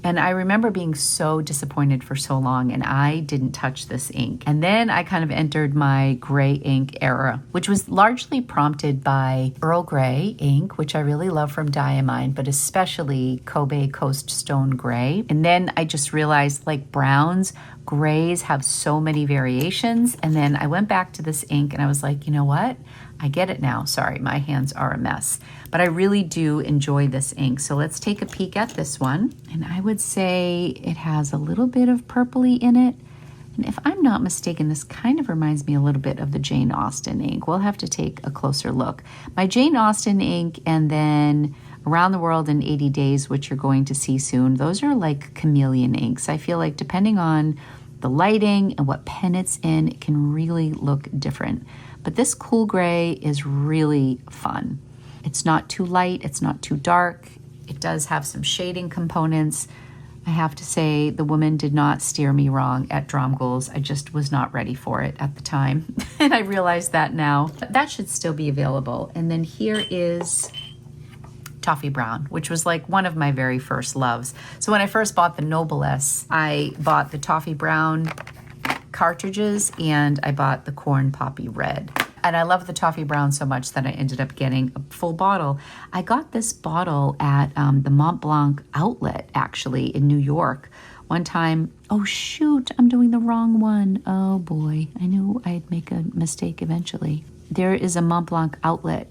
A: And I remember being so disappointed for so long, and I didn't touch this ink. And then I kind of entered my gray ink era, which was largely prompted by Earl Grey ink, which I really love from Diamine, but especially Kobe Coast Stone Gray. And then I just realized, like, browns, grays have so many variations. And then I went back to this ink and I was like, you know what? I get it now. Sorry, my hands are a mess. But I really do enjoy this ink. So let's take a peek at this one. And I would say it has a little bit of purpley in it. And if I'm not mistaken, this kind of reminds me a little bit of the Jane Austen ink. We'll have to take a closer look. My Jane Austen ink and then Around the World in 80 Days, which you're going to see soon, those are like chameleon inks. I feel like depending on the lighting and what pen it's in, it can really look different. But this cool gray is really fun. It's not too light, it's not too dark. It does have some shading components. I have to say the woman did not steer me wrong at Dromgoole's. I just was not ready for it at the time. And I realize that now. But that should still be available. And then here is Toffee Brown, which was like one of my very first loves. So when I first bought the Noblesse, I bought the Toffee Brown cartridges and I bought the Corn Poppy Red. And I love the Toffee Brown so much that I ended up getting a full bottle. I got this bottle at the Montblanc outlet, actually, in New York. One time, oh shoot, I'm doing the wrong one. Oh boy, I knew I'd make a mistake eventually. There is a Montblanc outlet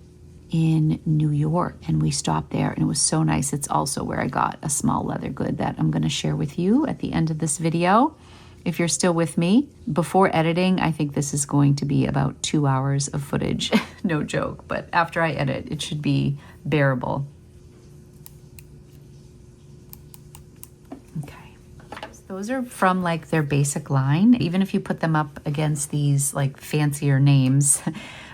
A: in New York, and we stopped there, and it was so nice. It's also where I got a small leather good that I'm gonna share with you at the end of this video. If you're still with me, before editing, I think this is going to be about 2 hours of footage, no joke, but after I edit, it should be bearable. Okay, so those are from like their basic line. Even if you put them up against these like fancier names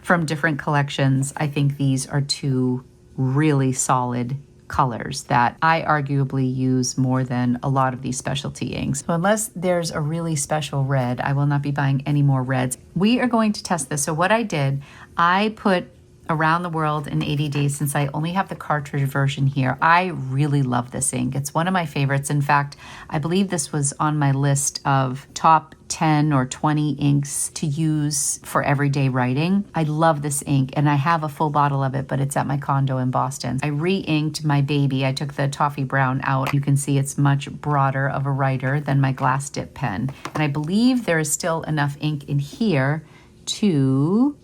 A: from different collections, I think these are two really solid colors that I arguably use more than a lot of these specialty inks. So unless there's a really special red, I will not be buying any more reds. We are going to test this. So what I did, I put Around the World in 80 Days. Since I only have the cartridge version here, I really love this ink. It's one of my favorites. In fact, I believe this was on my list of top 10 or 20 inks to use for everyday writing. I love this ink, and I have a full bottle of it, but it's at my condo in Boston. I re-inked my baby. I took the Toffee Brown out. You can see it's much broader of a writer than my glass dip pen. And I believe there is still enough ink in here to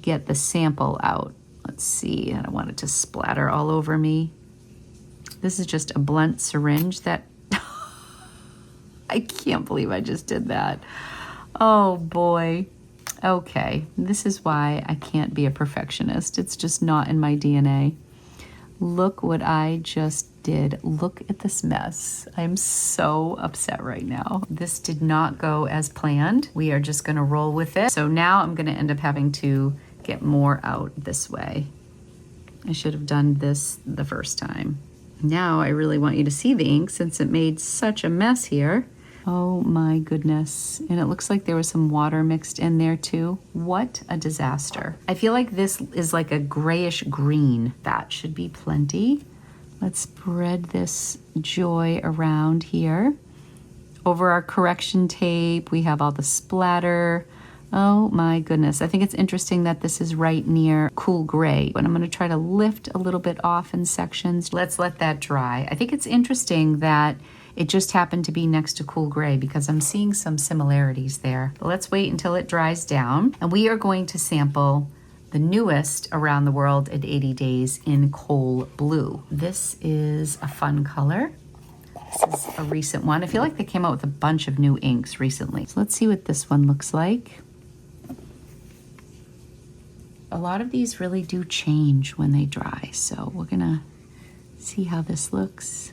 A: get the sample out. Let's see, I don't want it to splatter all over me. This is just a blunt syringe that I can't believe I just did that. Oh boy. Okay, this is why I can't be a perfectionist. It's just not in my DNA. Look what I just did. Look at this mess. I'm so upset right now. This did not go as planned. We are just gonna roll with it. So now I'm gonna end up having to get more out this way. I should have done this the first time. Now I really want you to see the ink since it made such a mess here. Oh my goodness. And it looks like there was some water mixed in there too. What a disaster. I feel like this is like a grayish green. That should be plenty. Let's spread this joy around here. Over our correction tape, we have all the splatter. Oh my goodness. I think it's interesting that this is right near cool gray, but I'm going to try to lift a little bit off in sections. Let's let that dry. I think it's interesting that it just happened to be next to cool gray because I'm seeing some similarities there. But let's wait until it dries down, and we are going to sample the newest Around the World in 80 Days in coal blue. This is a fun color. This is a recent one. I feel like they came out with a bunch of new inks recently. So let's see what this one looks like. A lot of these really do change when they dry, so we're gonna see how this looks.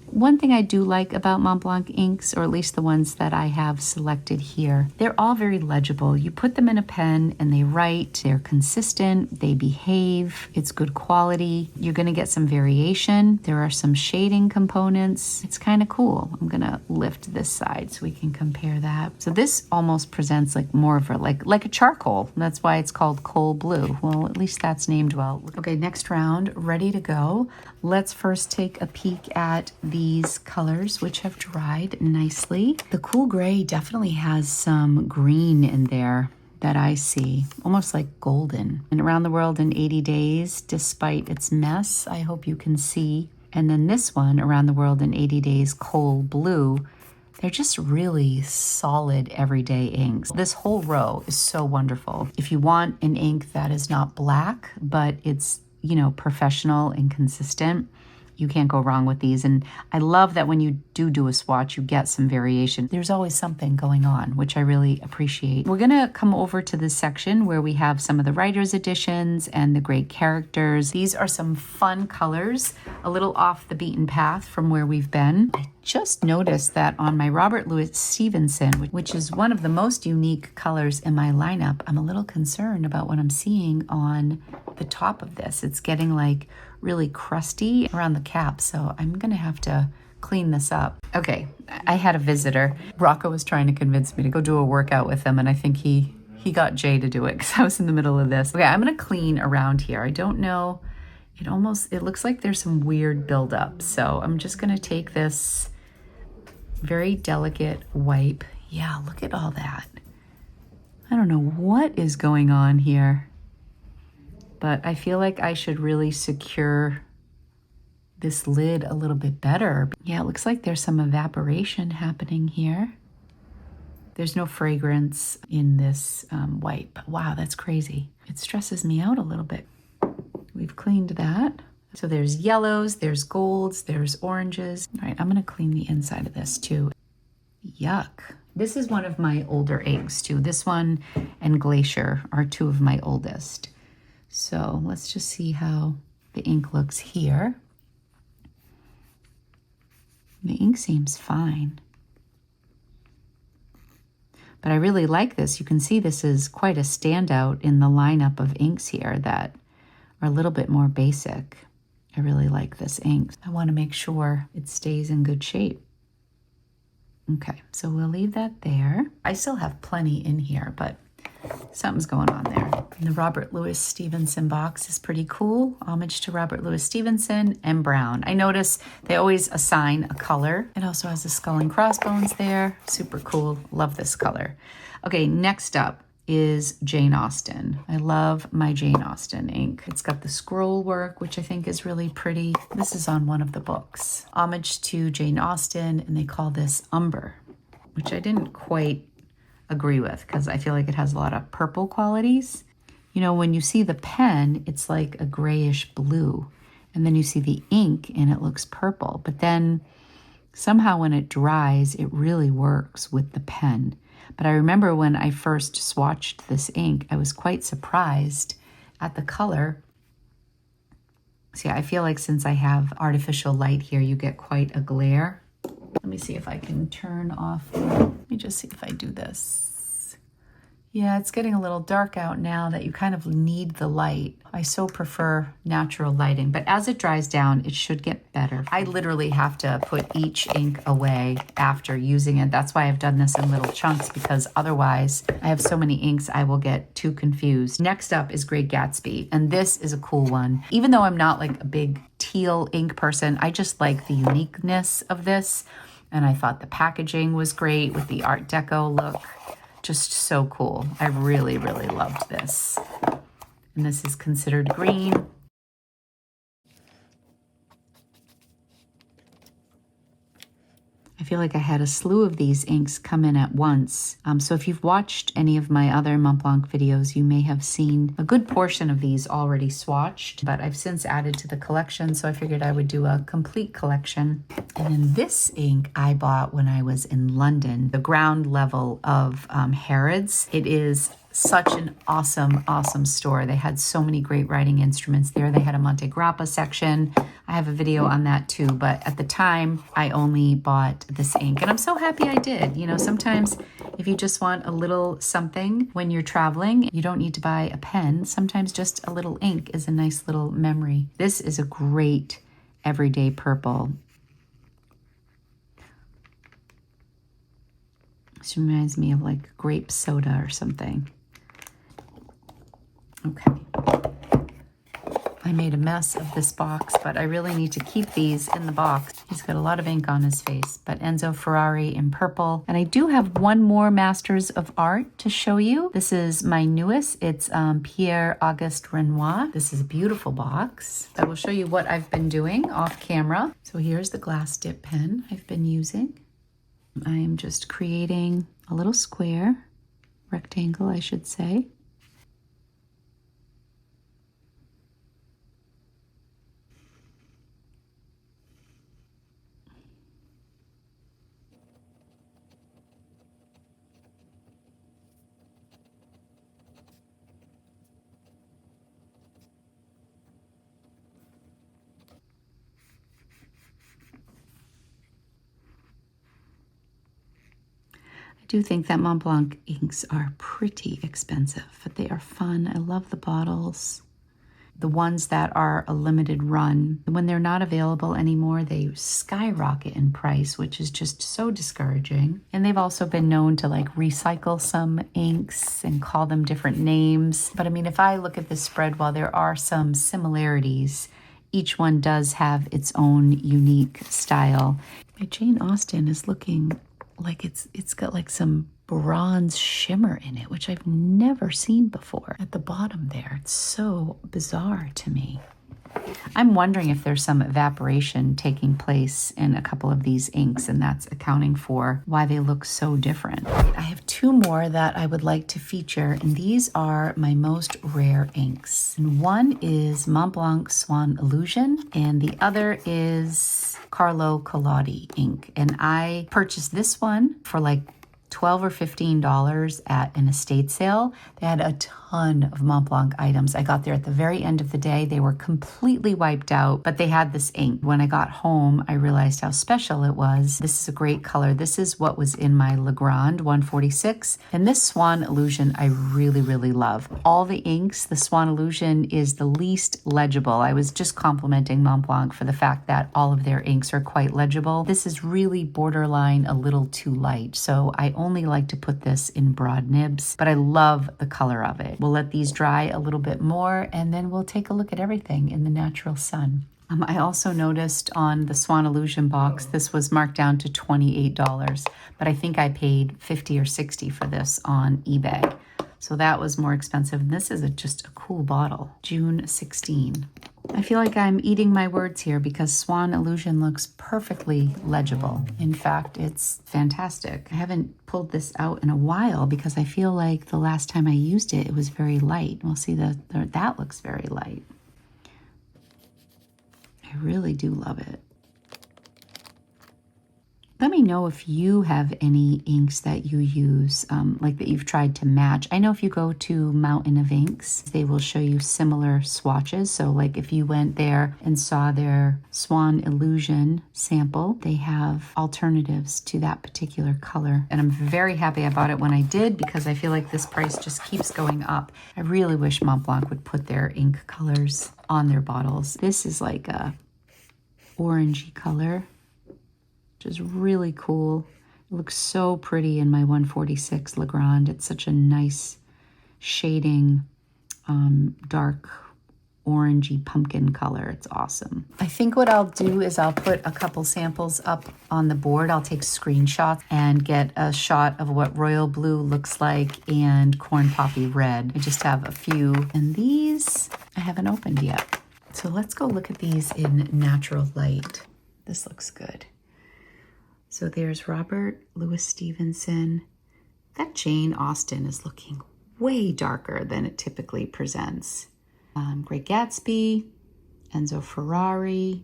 A: One thing I do like about Montblanc inks, or at least the ones that I have selected here, they're all very legible. You put them in a pen and they write, they're consistent, they behave, it's good quality. You're gonna get some variation. There are some shading components. It's kind of cool. I'm gonna lift this side so we can compare that. So this almost presents like more of a, like a charcoal. That's why it's called coal blue. Well, at least that's named well. Okay, next round, ready to go. Let's first take a peek at these colors, which have dried nicely. The cool gray definitely has some green in there that I see, almost like golden. And Around the World in 80 Days, despite its mess, I hope you can see. And then this one, Around the World in 80 Days coal blue, they're just really solid everyday inks. This whole row is so wonderful. If you want an ink that is not black, but it's, you know, professional and consistent, you can't go wrong with these. And I love that when you do a swatch, you get some variation. There's always something going on, which I really appreciate. We're gonna come over to this section where we have some of the writer's editions and the great characters. These are some fun colors, a little off the beaten path from where we've been. I just noticed that on my Robert Louis Stevenson, which is one of the most unique colors in my lineup, I'm a little concerned about what I'm seeing on the top of this. It's getting like really crusty around the cap, so I'm gonna have to clean this up. Okay, I had a visitor. Rocco was trying to convince me to go do a workout with him, and I think he got Jay to do it because I was in the middle of this. Okay, I'm gonna clean around here. I don't know It looks like there's some weird buildup. So I'm just gonna take this very delicate wipe. Yeah, look at all that. I don't know what is going on here, but I feel like I should really secure this lid a little bit better. Yeah, it looks like there's some evaporation happening here. There's no fragrance in this wipe. Wow, that's crazy. It stresses me out a little bit. We've cleaned that. So there's yellows, there's golds, there's oranges. All right, I'm gonna clean the inside of this too. Yuck. This is one of my older inks too. This one and Glacier are two of my oldest. So let's just see how the ink looks here. The ink seems fine. But I really like this. You can see this is quite a standout in the lineup of inks here that are a little bit more basic. I really like this ink. I want to make sure it stays in good shape. Okay, so we'll leave that there. I still have plenty in here, but something's going on there. And the Robert Louis Stevenson box is pretty cool. Homage to Robert Louis Stevenson and Brown. I notice they always assign a color. It also has a skull and crossbones there. Super cool. Love this color. Okay, next up is Jane Austen. I love my Jane Austen ink. It's got the scroll work, which I think is really pretty. This is on one of the books. Homage to Jane Austen, and they call this Umber, which I didn't quite agree with because I feel like it has a lot of purple qualities. You know, when you see the pen, it's like a grayish blue, and then you see the ink and it looks purple. But then somehow when it dries, it really works with the pen. But I remember when I first swatched this ink, I was quite surprised at the color. See, I feel like since I have artificial light here, you get quite a glare. Let me see if I can turn off. Let me just see if I do this. Yeah, it's getting a little dark out now that you kind of need the light. I so prefer natural lighting, but as it dries down, it should get better. I literally have to put each ink away after using it. That's why I've done this in little chunks, because otherwise I have so many inks I will get too confused. Next up is Great Gatsby, and this is a cool one. Even though I'm not like a big teal ink person, I just like the uniqueness of this. And I thought the packaging was great with the Art Deco look. Just so cool. I really, really loved this. And this is considered green. I feel like I had a slew of these inks come in at once. So if you've watched any of my other Montblanc videos, you may have seen a good portion of these already swatched, but I've since added to the collection, so I figured I would do a complete collection. And then this ink I bought when I was in London, the ground level of Harrods. It is such an awesome store. They had so many great writing instruments there. They had a Monte Grappa section. I have a video on that too, but at the time I only bought this ink, and I'm so happy I did. You know, sometimes if you just want a little something when you're traveling, you don't need to buy a pen. Sometimes just a little ink is a nice little memory. This is a great everyday purple. This reminds me of like grape soda or something. Okay. I made a mess of this box, but I really need to keep these in the box. He's got a lot of ink on his face, but Enzo Ferrari in purple. And I do have one more Masters of Art to show you. This is my newest. It's Pierre-Auguste Renoir. This is a beautiful box. I will show you what I've been doing off camera. So here's the glass dip pen I've been using. I am just creating a little square, rectangle, I should say. I do think that Montblanc inks are pretty expensive, but they are fun. I love the bottles. The ones that are a limited run, when they're not available anymore, they skyrocket in price, which is just so discouraging. And they've also been known to like recycle some inks and call them different names. But I mean, if I look at this spread, while there are some similarities, each one does have its own unique style. My Jane Austen is looking like it's got like some bronze shimmer in it, which I've never seen before. At the bottom there, it's so bizarre to me. I'm wondering if there's some evaporation taking place in a couple of these inks, and that's accounting for why they look so different. I have two more that I would like to feature, and these are my most rare inks. And one is Montblanc Swan Illusion, and the other is Carlo Collodi ink. And I purchased this one for like $12 or $15 at an estate sale. They had a ton of Montblanc items. I got there at the very end of the day. They were completely wiped out, but they had this ink. When I got home, I realized how special it was. This is a great color. This is what was in my Legrand 146. And this Swan Illusion, I really, really love. All the inks, the Swan Illusion is the least legible. I was just complimenting Montblanc for the fact that all of their inks are quite legible. This is really borderline a little too light. So I only like to put this in broad nibs, but I love the color of it. We'll let these dry a little bit more, and then we'll take a look at everything in the natural sun. I also noticed on the Swan Illusion box, this was marked down to $28, but I think I paid $50 or $60 for this on eBay. So that was more expensive. And this is just a cool bottle, June 16. I feel like I'm eating my words here because Swan Illusion looks perfectly legible. In fact, it's fantastic. I haven't pulled this out in a while because I feel like the last time I used it, it was very light. We'll see that looks very light. I really do love it. Let me know if you have any inks that you use, like that you've tried to match. I know if you go to Mountain of Inks, they will show you similar swatches. So like if you went there and saw their Swan Illusion sample, they have alternatives to that particular color. And I'm very happy I bought it when I did because I feel like this price just keeps going up. I really wish Montblanc would put their ink colors on their bottles. This is like a orangey color, which is really cool. It looks so pretty in my 146 Legrand. It's such a nice shading, dark orangey pumpkin color. It's awesome. I think what I'll do is I'll put a couple samples up on the board. I'll take screenshots and get a shot of what royal blue looks like and corn poppy red. I just have a few, and these I haven't opened yet. So let's go look at these in natural light. This looks good. So there's Robert Louis Stevenson. That Jane Austen is looking way darker than it typically presents. Great Gatsby, Enzo Ferrari.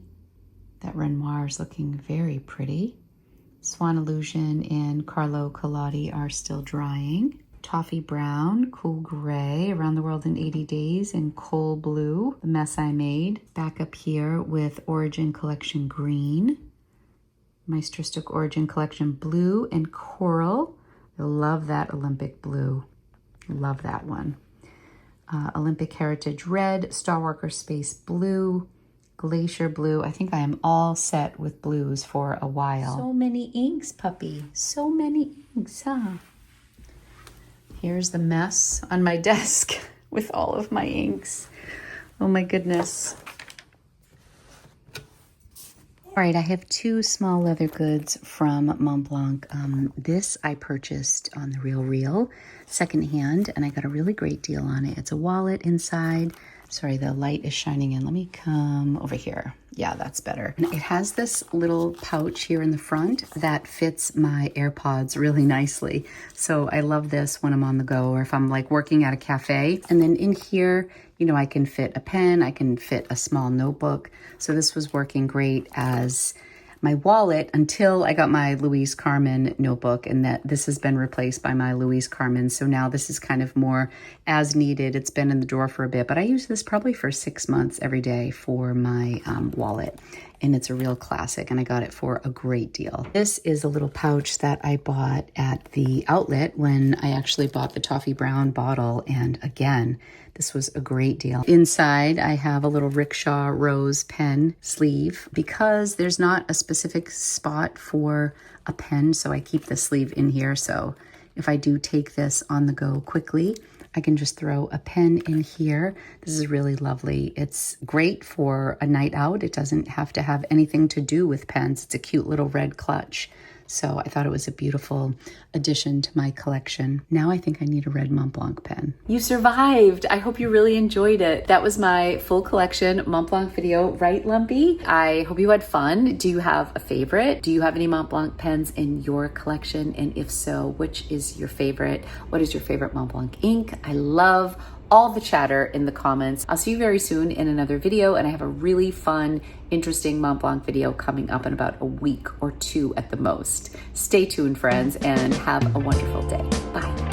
A: That Renoir is looking very pretty. Swan Illusion and Carlo Collodi are still drying. Toffee Brown, Cool Gray, Around the World in 80 Days, and Coal Blue, The Mess I Made. Back up here with Origin Collection Green. Maestristic Origin Collection Blue and Coral. I love that Olympic Blue. Love that one. Olympic Heritage Red, Starwalker Space Blue, Glacier Blue. I think I am all set with blues for a while. So many inks, puppy. So many inks, huh? Here's the mess on my desk with all of my inks. Oh my goodness. All right, I have two small leather goods from Montblanc. This I purchased on the RealReal secondhand, and I got a really great deal on it. It's a wallet inside. Sorry, the light is shining in. Let me come over here. Yeah, that's better. And it has this little pouch here in the front that fits my AirPods really nicely. So I love this when I'm on the go or if I'm like working at a cafe. And then in here, you know, I can fit a pen, I can fit a small notebook. So this was working great as my wallet until I got my Louise Carmen notebook, and that this has been replaced by my Louise Carmen. So now this is kind of more as needed. It's been in the drawer for a bit, but I use this probably for 6 months every day for my wallet. And it's a real classic, and I got it for a great deal. This is a little pouch that I bought at the outlet when I actually bought the Toffee Brown bottle. And again, this was a great deal. Inside, I have a little Rickshaw Rose pen sleeve because there's not a specific spot for a pen, so I keep the sleeve in here. So if I do take this on the go quickly, I can just throw a pen in here. This is really lovely. It's great for a night out. It doesn't have to have anything to do with pens. It's a cute little red clutch. So I thought it was a beautiful addition to my collection. Now I think I need a red Montblanc pen. You survived. I hope you really enjoyed it. That was my full collection Montblanc video, right, Lumpy? I hope you had fun. Do you have a favorite? Do you have any Montblanc pens in your collection? And if so, which is your favorite? What is your favorite Montblanc ink? I love all the chatter in the comments. I'll see you very soon in another video, and I have a really fun, interesting Montblanc video coming up in about a week or two at the most. Stay tuned, friends, and have a wonderful day. Bye.